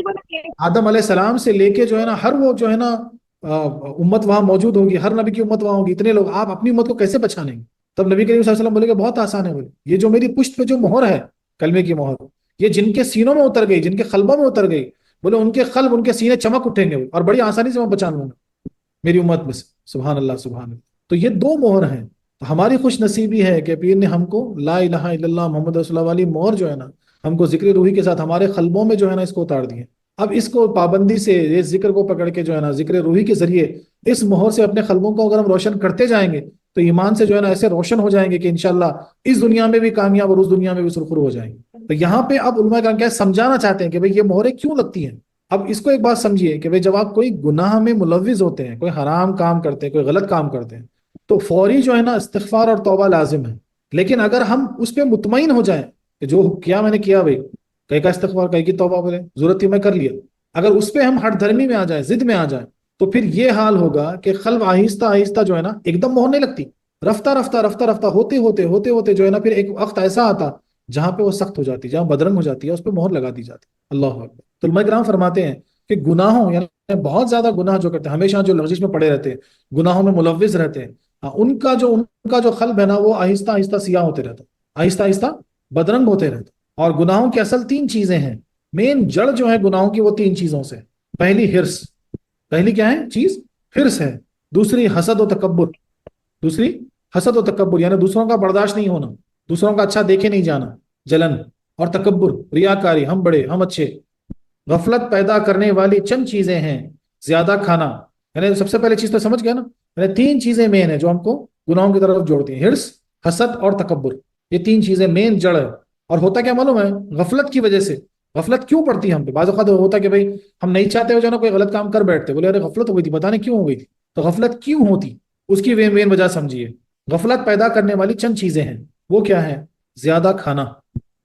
آدم علیہ السلام سے لے کے جو ہے نا ہر وہ جو ہے نا امت وہاں موجود ہوگی، ہر نبی کی امت وہاں ہوگی، اتنے لوگ، آپ اپنی امت کو کیسے پہچانیں گے؟ تب نبی کریم صلی اللہ علیہ وسلم بولے کہ بہت آسان ہے. بولے یہ جو میری پشت پہ جو مہر ہے، کلمے کی مہر، یہ جن کے سینوں میں اتر گئی، جن کے قلبوں میں اتر گئی، بولے ان کے قلب، ان کے سینے چمک اٹھیں گے اور بڑی آسانی سے میں پہچان لوں گا میری امت میں سے. سبحان اللہ سبحان اللہ. تو یہ دو مہر ہیں. تو ہماری خوش نصیبی ہے کہ پیر نے ہم کو لا الہ الا اللہ محمد رسول اللہ والی مہر جو ہے نا ہم کو ذکر روحی کے ساتھ ہمارے قلبوں میں جو ہے نا اس کو اتار دیے. اب اس کو پابندی سے اس ذکر کو پکڑ کے جو ہے نا ذکر روحی کے ذریعے اس مہر سے اپنے قلبوں کو اگر ہم روشن کرتے جائیں گے تو ایمان سے جو ہے نا ایسے روشن ہو جائیں گے کہ انشاءاللہ اس دنیا میں بھی کامیاب اور اس دنیا میں بھی سرخرو ہو جائیں گے. تو یہاں پہ اب علماء کرام کیا سمجھانا چاہتے ہیں کہ بھئی یہ مہریں کیوں لگتی ہیں. اب اس کو ایک بات سمجھیے کہ بھئی جب آپ کوئی گناہ میں ملوث ہوتے ہیں، کوئی حرام کام کرتے ہیں، کوئی غلط کام کرتے ہیں، تو فوری جو ہے نا استغفار اور توبہ لازم ہے. لیکن اگر ہم اس پہ مطمئن ہو جائیں کہ جو کیا میں نے کیا بھائی، کہیں کا استغفار کہیں کی توبہ بولے، ضرورت تھی میں کر لیا، اگر اس پہ ہم ہٹ دھرمی میں آ جائیں، ضد میں آ جائیں، تو پھر یہ حال ہوگا کہ قلب آہستہ آہستہ جو ہے نا ایک دم مہر نہیں لگتی، رفتہ رفتہ رفتہ رفتہ ہوتے ہوتے ہوتے ہوتے جو ہے نا پھر ایک وقت ایسا آتا جہاں پہ وہ سخت ہو جاتی، جہاں بدرنگ ہو جاتی ہے، اس پہ مہر لگا دی جاتی. اللہ اکبر. تو علماء کرام فرماتے ہیں کہ گناہوں یعنی بہت زیادہ گناہ جو کرتے ہیں، ہمیشہ جو لغزش میں پڑے رہتے ہیں، گناہوں میں ملوث رہتے ہیں، ان کا جو قلب ہے نا وہ آہستہ آہستہ سیاہ ہوتے رہتا، آہستہ آہستہ بدرنگ ہوتے رہتے. اور گناہوں کی اصل تین چیزیں ہیں، مین جڑ جو ہے گناہوں کی وہ تین چیزوں سے. پہلی ہرس، پہلی کیا ہے چیز؟ ہرس ہے. دوسری حسد و تکبر، دوسری حسد و تکبر یعنی دوسروں کا برداشت نہیں ہونا، دوسروں کا اچھا دیکھے نہیں جانا، جلن. اور تکبر ریاکاری، ہم بڑے ہم اچھے. غفلت پیدا کرنے والی چند چیزیں ہیں، زیادہ کھانا، یعنی سب سے پہلے چیز تو سمجھ گیا نا، یعنی تین چیزیں مین ہیں جو ہم کو گناہوں کی طرف جوڑتی ہیں، ہرس، حسد اور تکبر. یہ تین چیزیں مین جڑ ہے. اور ہوتا کیا معلوم ہے؟ غفلت کی وجہ سے. غفلت کیوں پڑتی ہے ہم پہ؟ بعض اوقات ہوتا کہ بھائی ہم نہیں چاہتے ہو جو نا کوئی غلط کام کر بیٹھتے، بولے ارے غفلت ہو گئی تھی، پتہ نہیں کیوں ہو گئی تھی. تو غفلت کیوں ہوتی، اس کی مین وجہ سمجھیے. غفلت پیدا کرنے والی چند چیزیں ہیں، وہ کیا ہیں؟ زیادہ کھانا،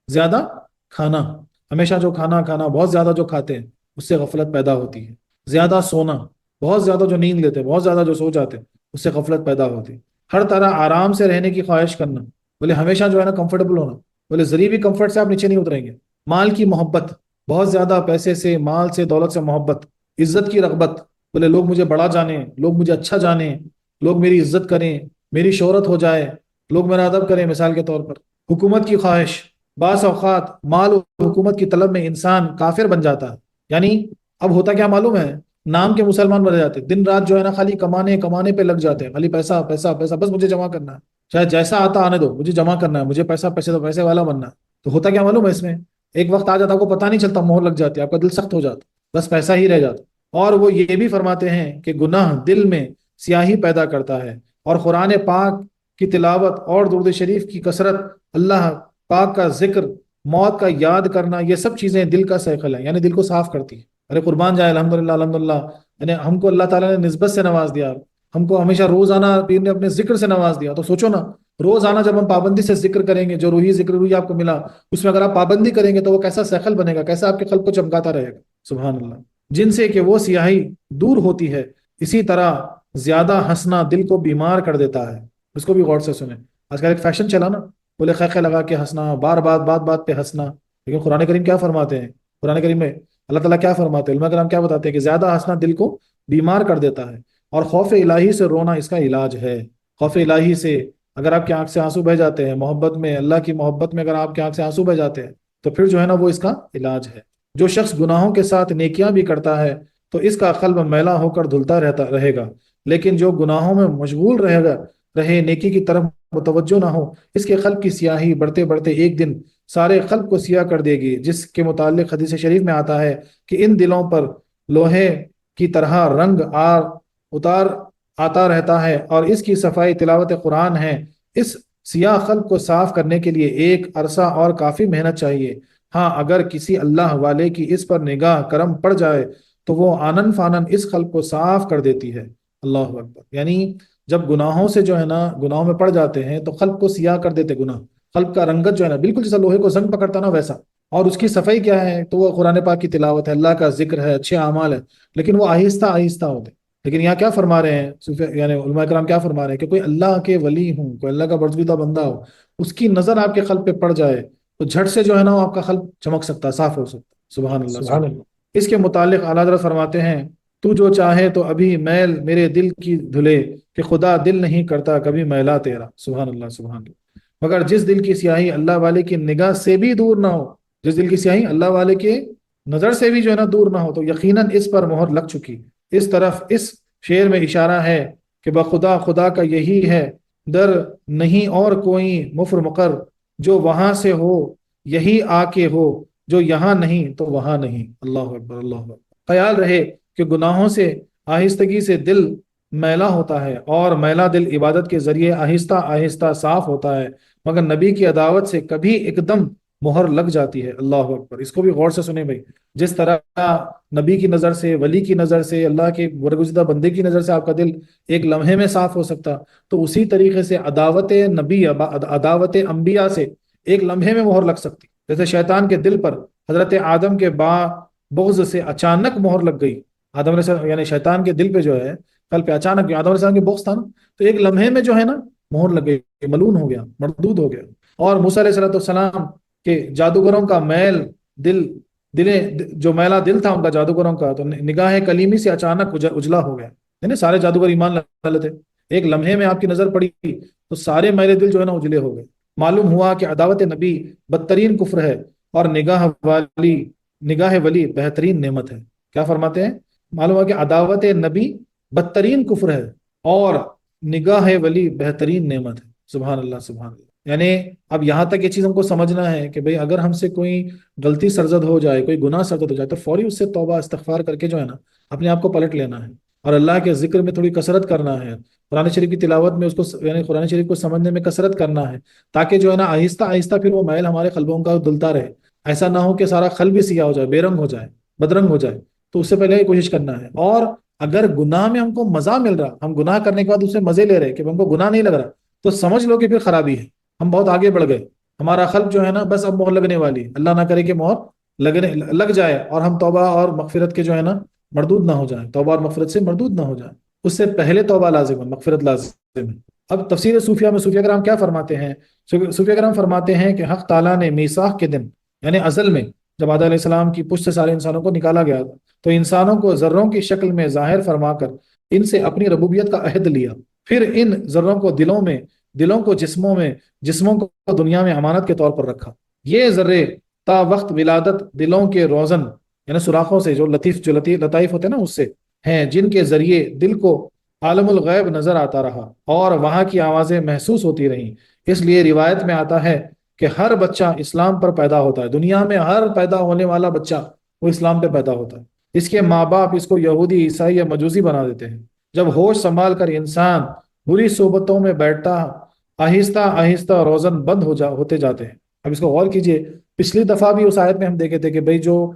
زیادہ کھانا، ہمیشہ جو کھانا کھانا بہت زیادہ جو کھاتے ہیں اس سے غفلت پیدا ہوتی ہے. زیادہ سونا، بہت زیادہ جو نیند لیتے ہیں، بہت زیادہ جو سو جاتے ہیں، اس سے غفلت پیدا ہوتی ہے. ہر طرح آرام سے رہنے کی خواہش کرنا، بولے ہمیشہ جو ہے نا کمفرٹیبل ہونا، بولے ذری بھی کمفرٹ سے آپ نیچے نہیں اتریں گے. مال کی محبت، بہت زیادہ پیسے سے، مال سے، دولت سے محبت. عزت کی رغبت، بولے لوگ مجھے بڑا جانیں، لوگ مجھے اچھا جانیں، لوگ میری عزت کریں، میری شہرت ہو جائے، لوگ میرا ادب کریں مثال کے طور پر. حکومت کی خواہش، بعض اوقات مال و حکومت کی طلب میں انسان کافر بن جاتا ہے. یعنی اب ہوتا کیا معلوم ہے؟ نام کے مسلمان بن جاتے، دن رات جو ہے نا خالی کمانے کمانے پہ لگ جاتے ہیں، خالی پیسہ پیسہ پیسہ، بس مجھے جمع کرنا ہے، چاہے جیسا آتا آنے دو، مجھے جمع کرنا ہے، مجھے پیسہ پیسے تو پیسے والا بننا ہے. تو ہوتا کیا معلوم ہے اس میں؟ ایک وقت آ جاتا، آپ کو پتہ نہیں چلتا، مہر لگ جاتی، آپ کا دل سخت ہو جاتا، بس پیسہ ہی رہ جاتا. اور وہ یہ بھی فرماتے ہیں کہ گناہ دل میں سیاہی پیدا کرتا ہے، اور قرآن پاک کی تلاوت اور درود شریف کی کثرت، اللہ پاک کا ذکر، موت کا یاد کرنا، یہ سب چیزیں دل کا سیقل ہے، یعنی دل کو صاف کرتی ہے. ارے قربان جائے، الحمدللہ الحمدللہ، یعنی ہم کو اللہ تعالیٰ نے نسبت سے نواز دیا، ہم کو ہمیشہ روزانہ پیر نے اپنے ذکر سے نواز دیا. تو سوچو نا، روزانہ جب ہم پابندی سے ذکر کریں گے، جو روحی ذکر روحی آپ کو ملا، اس میں اگر آپ پابندی کریں گے تو وہ کیسا سیقل بنے گا، کیسا آپ کے قلب کو چمکاتا رہے گا. سبحان اللہ. جن سے کہ وہ سیاہی دور ہوتی ہے. اسی طرح زیادہ ہنسنا دل کو بیمار کر دیتا ہے. اس کو بھی غور سے سنیں. آج کل ایک فیشن چلا نا، بولے خیخے لگا کے ہنسنا، بار بار بات بات پہ ہنسنا. لیکن قرآن کریم کیا فرماتے ہیں؟ قرآن کریم میں اللہ تعالیٰ کیا فرماتے ہیں؟ علماء کرام کیا بتاتے ہیں کہ زیادہ ہنسنا دل کو بیمار کر دیتا ہے، اور خوف الہی سے رونا اس کا علاج ہے. خوف الہی سے اگر آپ کی آنکھ سے آنسو بہ جاتے ہیں، محبت میں، اللہ کی محبت میں اگر آپ کی آنکھ سے آنسو بہ جاتے ہیں، تو پھر جو ہے نا وہ اس کا علاج ہے. جو شخص گناہوں کے ساتھ نیکیاں بھی کرتا ہے تو اس کا قلب میلا ہو کر دھلتا رہے گا، لیکن جو گناہوں میں مشغول رہے نیکی کی طرف متوجہ نہ ہو، اس کے قلب کی سیاہی بڑھتے بڑھتے ایک دن سارے قلب کو سیاہ کر دے گی. جس کے متعلق حدیث شریف میں آتا ہے کہ ان دلوں پر لوہے کی طرح رنگ اتار آتا رہتا ہے، اور اس کی صفائی تلاوت قرآن ہے. اس سیاہ قلب کو صاف کرنے کے لیے ایک عرصہ اور کافی محنت چاہیے. ہاں اگر کسی اللہ والے کی اس پر نگاہ کرم پڑ جائے تو وہ آنن فانن اس قلب کو صاف کر دیتی ہے. اللہ اکبر. یعنی جب گناہوں سے جو ہے نا گناہوں میں پڑ جاتے ہیں تو قلب کو سیاہ کر دیتے گناہ. قلب کا رنگت جو ہے نا بالکل جیسا لوہے کو زنگ پکڑتا نا ویسا. اور اس کی صفائی کیا ہے؟ تو وہ قرآن پاک کی تلاوت ہے، اللہ کا ذکر ہے، اچھے اعمال ہے. لیکن وہ آہستہ آہستہ ہوتے. لیکن یہاں کیا فرما رہے ہیں یعنی علماء کرام کیا فرما رہے ہیں کہ کوئی اللہ کے ولی ہوں، کوئی اللہ کا برگزیدہ بندہ ہو، اس کی نظر آپ کے قلب پہ پڑ جائے تو جھٹ سے جو ہے نا وہ آپ کا قلب چمک سکتا ہے، صاف ہو سکتا ہے. سبحان اللہ سبحان اللہ. اس کے متعلق اعلیٰ حضرت فرماتے ہیں تو جو چاہے تو ابھی میل میرے دل کی دھلے، کہ خدا دل نہیں کرتا کبھی میلا تیرا. سبحان اللہ سبحان اللہ. مگر جس دل کی سیاہی اللہ والے کی نگاہ سے بھی دور نہ ہو، جس دل کی سیاہی اللہ والے کے نظر سے بھی جو ہے نا دور نہ ہو، تو یقیناً اس پر مہر لگ چکی. اس طرف اس شعر میں اشارہ ہے کہ بخدا خدا کا یہی ہے در، نہیں اور کوئی مفر مقر، جو وہاں سے ہو یہی آ کے ہو، جو یہاں نہیں تو وہاں نہیں. اللہ اکبر اللہ اکبر. خیال رہے کہ گناہوں سے آہستگی سے دل میلا ہوتا ہے، اور میلا دل عبادت کے ذریعے آہستہ آہستہ صاف ہوتا ہے، مگر نبی کی عداوت سے کبھی ایک دم مہر لگ جاتی ہے۔ اللہ اکبر، اس کو بھی غور سے سنیں بھائی۔ جس طرح نبی کی نظر سے، ولی کی نظر سے، اللہ کے برگزیدہ بندے کی نظر سے آپ کا دل ایک لمحے میں صاف ہو سکتا، تو اسی طریقے سے عداوت نبی، عداوت انبیاء سے ایک لمحے میں مہر لگ سکتی۔ جیسے شیطان کے دل پر حضرت آدم کے بغض سے اچانک مہر لگ گئی، آدم علیہ السلام یعنی شیطان کے دل پہ جو ہے کل پہ اچانک آدم علیہ السلام کے بغض تھا نا، تو ایک لمحے میں جو ہے نا مہر لگ گئی، ملعون ہو گیا، مردود ہو گیا۔ اور موسیٰ علیہ السلام کہ جادوگروں کا میل دل، جو میلا دل تھا ان کا جادوگروں کا، تو نگاہ کلیمی سے اچانک اجلا ہو گیا، یعنی سارے جادوگر ایمان لانے تھے، ایک لمحے میں آپ کی نظر پڑی تو سارے میلے دل جو ہے نا اجلے ہو گئے۔ معلوم ہوا کہ عداوت نبی بدترین کفر ہے، اور نگاہ ولی بہترین نعمت ہے۔ کیا فرماتے ہیں؟ معلوم ہوا کہ عداوت نبی بدترین کفر ہے اور نگاہ ولی بہترین نعمت ہے۔ سبحان اللہ، سبحان اللہ۔ یعنی اب یہاں تک یہ چیز ہم کو سمجھنا ہے کہ بھئی اگر ہم سے کوئی غلطی سرزد ہو جائے، کوئی گناہ سرزد ہو جائے، تو فوری اس سے توبہ استغفار کر کے جو ہے نا اپنے آپ کو پلٹ لینا ہے، اور اللہ کے ذکر میں تھوڑی کثرت کرنا ہے، قرآن شریف کی تلاوت میں اس کو یعنی قرآن شریف کو سمجھنے میں کثرت کرنا ہے، تاکہ جو ہے نا آہستہ آہستہ پھر وہ میل ہمارے قلبوں کا دھلتا رہے۔ ایسا نہ ہو کہ سارا قلب بھی سیاہ ہو جائے، بے رنگ ہو جائے، بدرنگ ہو جائے۔ تو اس سے پہلے یہ کوشش کرنا ہے۔ اور اگر گناہ میں ہم کو مزہ مل رہا، ہم گناہ کرنے کے بعد اس سے مزے لے رہے کہ ہم کو گناہ نہیں لگ رہا، تو سمجھ لو کہ پھر خرابی ہے، ہم بہت آگے بڑھ گئے، ہمارا قلب جو ہے نا بس اب مہر لگنے والی ہے۔ اللہ نہ کرے کہ مہر لگ جائے اور ہم توبہ اور مغفرت کے جو ہے نا مردود نہ ہو جائیں، توبہ اور مغفرت سے مردود نہ ہو جائیں۔ اس سے پہلے توبہ لازم ہے، مغفرت لازم ہے۔ اب تفسیر صوفیہ میں صوفیہ کرام کیا فرماتے ہیں؟ صوفیہ کرام فرماتے ہیں کہ حق تعالیٰ نے میثاق کے دن، یعنی ازل میں جب آدم علیہ السلام کی پشت سے سارے انسانوں کو نکالا گیا تو انسانوں کو ذروں کی شکل میں ظاہر فرما کر ان سے اپنی ربوبیت کا عہد لیا، پھر ان ذروں کو دلوں کو جسموں کو دنیا میں امانت کے طور پر رکھا۔ یہ ذرے تا وقت ولادت دلوں کے روزن یعنی سوراخوں سے جو لطائف ہوتے ہیں نا اس سے ہیں، جن کے ذریعے دل کو عالم الغیب نظر آتا رہا اور وہاں کی آوازیں محسوس ہوتی رہیں۔ اس لیے روایت میں آتا ہے کہ ہر بچہ اسلام پر پیدا ہوتا ہے، دنیا میں ہر پیدا ہونے والا بچہ وہ اسلام پہ پیدا ہوتا ہے، اس کے ماں باپ اس کو یہودی، عیسائی یا مجوسی بنا دیتے ہیں۔ جب ہوش سنبھال کر انسان بری صحبتوں میں بیٹھتا، آہستہ آہستہ روزن بند ہوتے جاتے ہیں۔ اب اس کو غور کیجئے، پچھلی دفعہ بھی اس آیت میں ہم دیکھے تھے کہ بھئی جو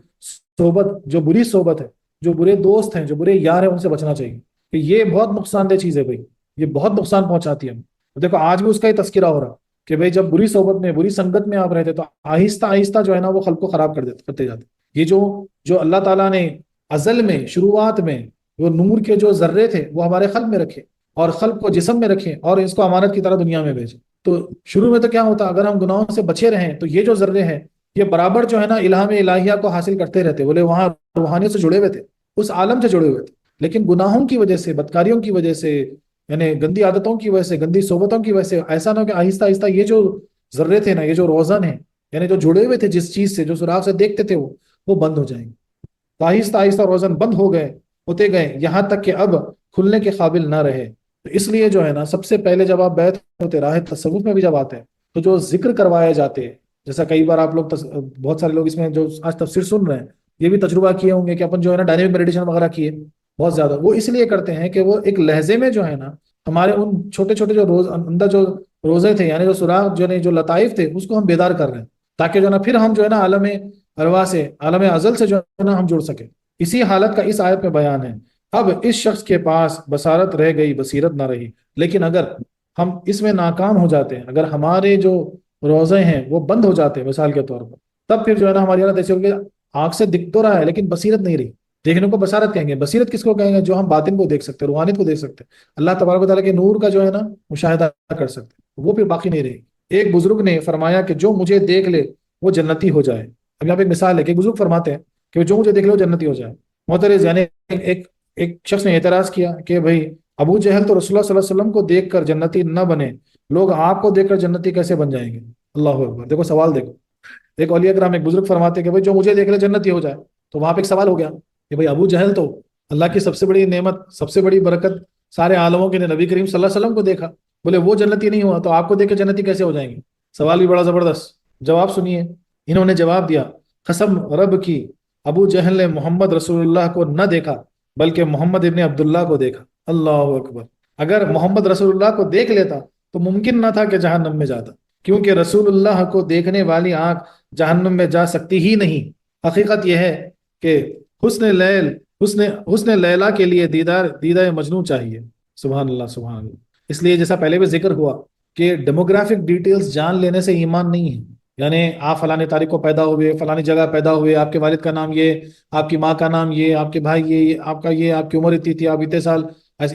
بری صحبت ہے، جو برے دوست ہیں، جو برے یار ہیں، ان سے بچنا چاہیے، کہ یہ بہت نقصان دہ چیز ہے بھئی، یہ بہت نقصان پہنچاتی ہے ہم۔ دیکھو آج بھی اس کا ہی تذکرہ ہو رہا کہ بھئی جب بری صحبت میں، بری سنگت میں آپ رہتے تو آہستہ آہستہ جو ہے نا وہ خلق کو خراب کرتے جاتے۔ یہ جو اللہ تعالیٰ نے ازل میں، شروعات میں وہ نور کے جو ذرے تھے وہ ہمارے قلب میں رکھے اور قلب کو جسم میں رکھے اور اس کو امانت کی طرح دنیا میں بھیجے۔ تو شروع میں تو کیا ہوتا، اگر ہم گناہوں سے بچے رہیں تو یہ جو ذرے ہیں یہ برابر جو ہے نا الہام الہیہ کو حاصل کرتے رہتے، بولے وہاں روحانیت سے جڑے ہوئے تھے، اس عالم سے جڑے ہوئے تھے۔ لیکن گناہوں کی وجہ سے، بدکاریوں کی وجہ سے، یعنی گندی عادتوں کی وجہ سے، گندی صحبتوں کی وجہ سے ایسا نہ ہو کہ آہستہ آہستہ یہ جو ذرے تھے نا، یہ جو روزن ہیں، یعنی جو جڑے ہوئے تھے جس چیز سے، جو سراغ سے دیکھتے تھے وہ بند ہو جائیں گے۔ تو آہستہ آہستہ روزن بند ہوتے گئے یہاں تک کہ اب کھلنے کے قابل نہ رہے۔ تو اس لیے جو ہے نا سب سے پہلے جب آپ بیعت ہوتے، راہ تصوف میں بھی جب آتے ہیں تو جو ذکر کروائے جاتے ہیں، جیسا کئی بار آپ لوگ بہت سارے لوگ اس میں جو آج تفسیر سن رہے ہیں یہ بھی تجربہ کیے ہوں گے کہ اپن جو ہے نا ڈائنامک میڈیٹیشن وغیرہ کیے بہت زیادہ، وہ اس لیے کرتے ہیں کہ وہ ایک لہجے میں جو ہے نا ہمارے ان چھوٹے چھوٹے جو اندر جو روزے تھے، یعنی جو سراغ جو لطائف تھے، اس کو ہم بیدار کر رہے ہیں، تاکہ جو ہے نا پھر ہم جو ہے نا عالم ارواح سے، عالم ازل سے جو ہے نا ہم جڑ سکیں۔ اسی حالت کا اس آیت میں بیان ہے۔ اب اس شخص کے پاس بصارت رہ گئی، بصیرت نہ رہی۔ لیکن اگر ہم اس میں ناکام ہو جاتے ہیں، اگر ہمارے جو روزے ہیں وہ بند ہو جاتے ہیں مثال کے طور پر، تب پھر جو ہے نا ہماری حالت ایسی ہوگی، آنکھ سے دکھ تو رہا ہے لیکن بصیرت نہیں رہی۔ دیکھنے کو بصارت کہیں گے، بصیرت کس کو کہیں گے؟ جو ہم باطن کو دیکھ سکتے ہیں، روحانیت کو دیکھ سکتے ہیں، اللہ تبارک و تعالیٰ کے نور کا جو ہے نا مشاہدہ کر سکتے ہیں، وہ پھر باقی نہیں رہی۔ ایک بزرگ نے فرمایا کہ جو مجھے دیکھ لے وہ جنتی ہو جائے۔ اب یہاں پہ ایک مثال ہے کہ ایک بزرگ فرماتے ہیں کہ جو مجھے دیکھ لے وہ جنتی ہو جائے۔ معترض یعنی ایک شخص نے اعتراض کیا کہ بھائی ابو جہل تو رسول اللہ صلی اللہ علیہ وسلم کو دیکھ کر جنتی نہ بنے، لوگ آپ کو دیکھ کر جنتی کیسے بن جائیں گے؟ اللہ اکبر، دیکھو سوال دیکھو۔ ایک اولیاء کرام، ایک بزرگ فرماتے ہیں کہ بھائی جو مجھے دیکھ لے جنتی ہو جائے، تو وہاں پہ ایک سوال ہو گیا کہ بھائی ابو جہل تو اللہ کی سب سے بڑی نعمت، سب سے بڑی برکت سارے عالموں کے نبی کریم صلی اللہ علیہ وسلم کو دیکھا، بولے وہ جنتی نہیں ہوا تو آپ کو دیکھ کے جنتی کیسے ہو جائیں گے؟ سوال بھی بڑا زبردست، جواب سنیے۔ انہوں نے جواب دیا، قسم رب کی، ابو جہل نے محمد رسول اللہ کو نہ دیکھا بلکہ محمد ابن عبداللہ کو دیکھا۔ اللہ اکبر، اگر محمد رسول اللہ کو دیکھ لیتا تو ممکن نہ تھا کہ جہنم میں جاتا، کیونکہ رسول اللہ کو دیکھنے والی آنکھ جہنم میں جا سکتی ہی نہیں۔ حقیقت یہ ہے کہ حسن لیلا کے لیے دیدہ مجنوں چاہیے۔ سبحان اللہ سبحان اللہ۔ اس لیے جیسا پہلے بھی ذکر ہوا کہ ڈیموگرافک ڈیٹیلز جان لینے سے ایمان نہیں ہے۔ یعنی آپ فلانی تاریخ کو پیدا ہوئے، فلانی جگہ پیدا ہوئے، آپ کے والد کا نام یہ، آپ کی ماں کا نام یہ، آپ کے بھائی یہ، آپ کا یہ، آپ کی عمر اتنی تھی، آپ اتنے سال،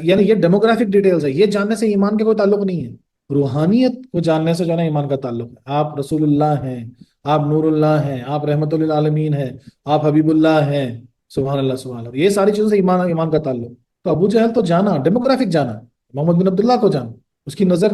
یعنی یہ ڈیموگرافک ڈیٹیلز ہے، یہ جاننے سے ایمان کا کوئی تعلق نہیں ہے۔ روحانیت کو جاننے سے جو ہے نا ایمان کا تعلق ہے۔ آپ رسول اللہ ہیں، آپ نور اللہ ہیں، آپ رحمت للعالمین ہیں، آپ حبیب اللہ ہیں۔ سبحان اللہ سبحان اللہ۔ یہ ساری چیزوں سے ایمان کا تعلق۔ تو ابو جہل تو جانا، ڈیموگرافک جانا، محمد بن عبداللہ کو جانا، اس کی نظر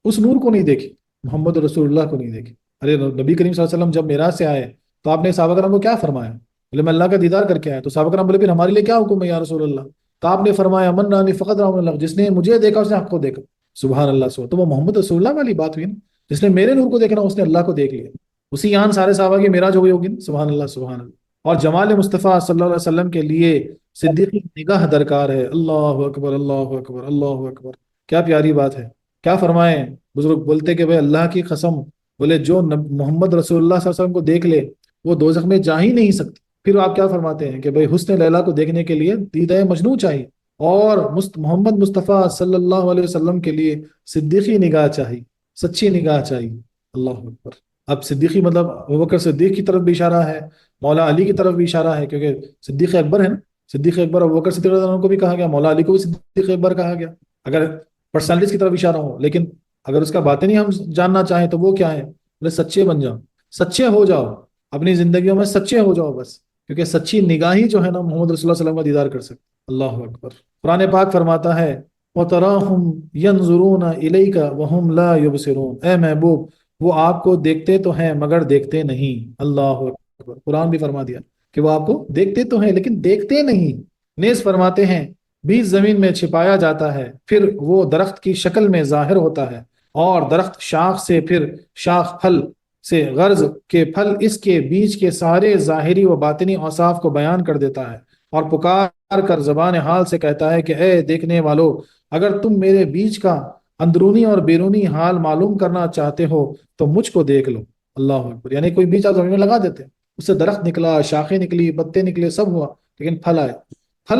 اس نور کو نہیں دیکھی، محمد رسول اللہ کو نہیں دیکھی۔ ارے نبی کریم صلی اللہ علیہ وسلم جب معراج سے آئے تو آپ نے صحابہ کرام کو کیا فرمایا؟ بولے میں اللہ کا دیدار کر کے آیا۔ تو صحابہ کرام بولے پھر ہمارے لیے کیا حکم ہے یا رسول اللہ؟ تو آپ نے فرمایا من رانی فقط رحم اللہ، جس نے مجھے دیکھا اس نے آپ کو دیکھا۔ سبحان اللہ سبحان۔ تو وہ محمد رسول اللہ والی بات ہوئی نا، جس نے میرے نور کو دیکھنا اس نے اللہ کو دیکھ لیا۔ اسی آن سارے صحابہ کی معراج ہو گئی ہوگی نا؟ سبحان اللہ سبحان اللہ۔ اور جمال مصطفیٰ صلی اللہ علیہ وسلم کے لیے صدیقی نگاہ درکار ہے۔ اللہ اکبر اللہ اکبر اللہ اکبر، کیا پیاری بات ہے۔ کیا فرمائیں بزرگ، بولتے کہ بھائی اللہ کی قسم، بولے جو محمد رسول اللہ صلی اللہ علیہ وسلم کو دیکھ لے وہ دوزخ میں جا ہی نہیں سکتی۔ پھر آپ کیا فرماتے ہیں کہ بھائی حسن لیلا کو دیکھنے کے لیے دیدہ مجنوں چاہیے، اور محمد مصطفیٰ صلی اللہ علیہ وسلم کے لیے صدیقی نگاہ چاہیے، سچی نگاہ چاہیے۔ اللہ اکبر۔ اب صدیقی مطلب ابوبکر صدیق کی طرف بھی اشارہ ہے، مولا علی کی طرف بھی اشارہ ہے، کیونکہ صدیق اکبر ہے نا۔ صدیق اکبر ابوبکر صدیق رضی اللہ عنہ کو بھی کہا گیا، مولا علی کو بھی صدیق اکبر کہا گیا، اگر پرسنالٹیز کی طرف اشارہ ہو۔ لیکن اگر اس کا باطنی ہم جاننا چاہیں تو وہ کیا ہے؟ بولے سچے بن جاؤ، سچے ہو جاؤ، اپنی زندگیوں میں سچے ہو جاؤ بس، کیونکہ سچی نگاہی جو ہے نا محمد رسول اللہ صلی اللہ علیہ وسلم کا دیدار کر سکتے۔ اللہ اکبر۔ قرآن پاک فرماتا ہے وَتَرَاهُمْ يَنْظُرُونَ إِلَيْكَ وَهُمْ لَا يُبْصِرُونَ، اے محبوب وہ آپ کو دیکھتے تو ہیں مگر دیکھتے نہیں۔ اللہ اکبر۔ قرآن بھی فرما دیا کہ وہ آپ کو دیکھتے تو ہیں لیکن دیکھتے نہیں۔ نیز فرماتے ہیں بیج زمین میں چھپایا جاتا ہے، پھر وہ درخت کی شکل میں ظاہر ہوتا ہے، اور درخت شاخ سے، پھر شاخ پھل سے، غرض کے پھل اس کے بیج کے سارے ظاہری و باطنی اوصاف کو بیان کر دیتا ہے، اور پکار کر زبان حال سے کہتا ہے کہ اے دیکھنے والو، اگر تم میرے بیج کا اندرونی اور بیرونی حال معلوم کرنا چاہتے ہو تو مجھ کو دیکھ لو۔ اللہ اکبر۔ یعنی کوئی بیج آپ زمین میں لگا دیتے ہیں، اس سے درخت نکلا، شاخیں نکلی، پتے نکلے، سب ہوا، لیکن پھل آئے۔ پھل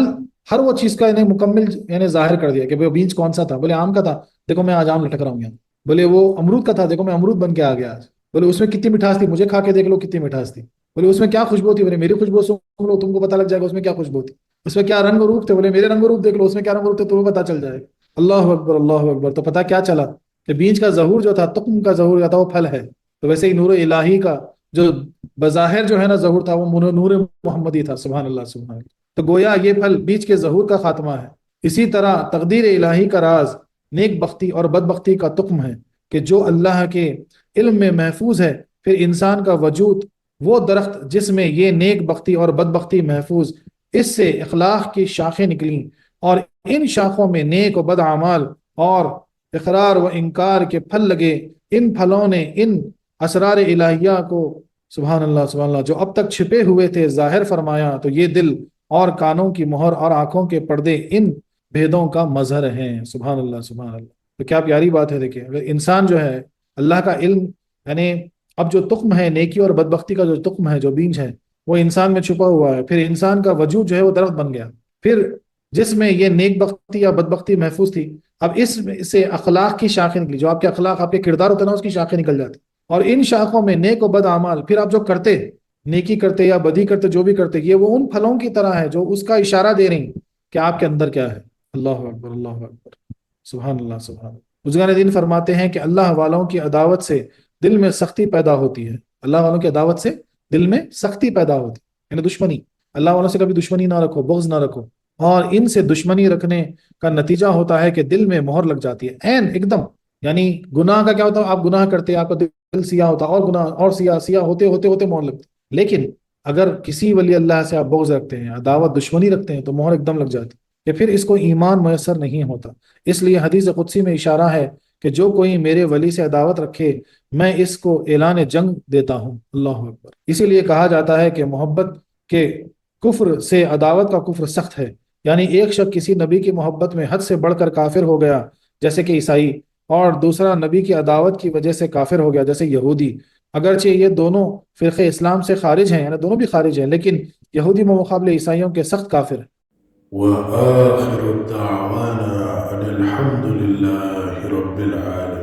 ہر وہ چیز کا انہیں مکمل یعنی ظاہر کر دیا کہ وہ بیج کون سا تھا۔ بولے آم کا تھا، دیکھو میں آج آم لٹک رہا ہوں یہاں۔ بولے وہ امرود کا تھا، دیکھو میں امرود بن کے آ گیا آج۔ بولے اس میں کتنی مٹھاس تھی، مجھے کھا کے دیکھ لو کتنی مٹھاس تھی۔ بولے اس میں کیا خوشبو تھی، بولے میری خوشبو سن لو تم کو پتہ لگ جائے گا اس میں کیا خوشبو تھی۔ اس میں کیا رنگ و روپ تھے، بولے میرے رنگ و روپ دیکھ لو اس میں کیا رنگ و روپ تھے، تمہیں پتہ چل جائے گا۔ اللہ اکبر اللہ اکبر۔ تو پتہ کیا چلا کہ بیج کا ظہور جو تھا، تخم کا ظہور جو تھا وہ پھل ہے۔ تو ویسے ہی نور الہی کا جو بظاہر جو ہے نا ظہور تھا وہ نور محمدی تھا۔ سبحان اللہ سبحان اللہ۔ تو گویا یہ پھل بیج کے ظہور کا خاتمہ ہے۔ اسی طرح تقدیر الہی کا راز نیک بختی اور بدبختی کا تخم ہے کہ جو اللہ کے علم میں محفوظ ہے، پھر انسان کا وجود وہ درخت جس میں یہ نیک بختی اور بدبختی محفوظ، اس سے اخلاق کی شاخیں نکلیں، اور ان شاخوں میں نیک و بد اعمال اور اقرار و انکار کے پھل لگے۔ ان پھلوں نے ان اسرار الہیہ کو، سبحان اللہ سبحان اللہ، جو اب تک چھپے ہوئے تھے ظاہر فرمایا۔ تو یہ دل اور کانوں کی مہر اور آنکھوں کے پردے ان بھیدوں کا مظہر ہیں۔ سبحان اللہ سبحان اللہ۔ تو کیا پیاری بات ہے۔ دیکھیں اگر انسان جو ہے اللہ کا علم، یعنی اب جو تخم ہے نیکی اور بدبختی کا، جو تخم ہے جو بیج ہے وہ انسان میں چھپا ہوا ہے، پھر انسان کا وجود جو ہے وہ درخت بن گیا، پھر جس میں یہ نیک بختی یا بدبختی محفوظ تھی، اب اس سے اخلاق کی شاخیں نکلی، جو آپ کے اخلاق، آپ کے کردار ہوتے ہیں نا، اس کی شاخیں نکل جاتی، اور ان شاخوں میں نیک و بد اعمال، پھر آپ جو کرتے، نیکی کرتے یا بدی کرتے، جو بھی کرتے، یہ وہ ان پھلوں کی طرح ہے جو اس کا اشارہ دے رہی کہ آپ کے اندر کیا ہے۔ اللہ اکبر اللہ اکبر۔ سبحان اللہ سبحان اللہ۔ بزرگان دین فرماتے ہیں کہ اللہ والوں کی عداوت سے دل میں سختی پیدا ہوتی ہے۔ اللہ والوں کی عداوت سے دل میں سختی پیدا ہوتی ہے، یعنی دشمنی۔ اللہ والوں سے کبھی دشمنی نہ رکھو، بغض نہ رکھو، اور ان سے دشمنی رکھنے کا نتیجہ ہوتا ہے کہ دل میں مہر لگ جاتی ہے، عین ایک دم۔ یعنی گناہ کا کیا ہوتا ہے، آپ گناہ کرتے، آپ کا دل سیاہ ہوتا، اور گناہ اور سیاہ سیاہ ہوتے ہوتے ہوتے مہر لگتی۔ لیکن اگر کسی ولی اللہ سے آپ بغض رکھتے ہیں، عداوت دشمنی رکھتے ہیں، تو مہر ایک دم لگ جاتی کہ پھر اس کو ایمان میسر نہیں ہوتا۔ اس لیے حدیث قدسی میں اشارہ ہے کہ جو کوئی میرے ولی سے عداوت رکھے میں اس کو اعلان جنگ دیتا ہوں۔ اللہ اکبر۔ اسی لیے کہا جاتا ہے کہ محبت کے کفر سے عداوت کا کفر سخت ہے، یعنی ایک شخص کسی نبی کی محبت میں حد سے بڑھ کر کافر ہو گیا جیسے کہ عیسائی، اور دوسرا نبی کی عداوت کی وجہ سے کافر ہو گیا جیسے یہودی، اگرچہ یہ دونوں فرقے اسلام سے خارج ہیں، یعنی دونوں بھی خارج ہیں، لیکن یہودی بمقابلے عیسائیوں کے سخت کافر ہیں۔ وآخر دعوانا أن الحمد لله رب العالمين.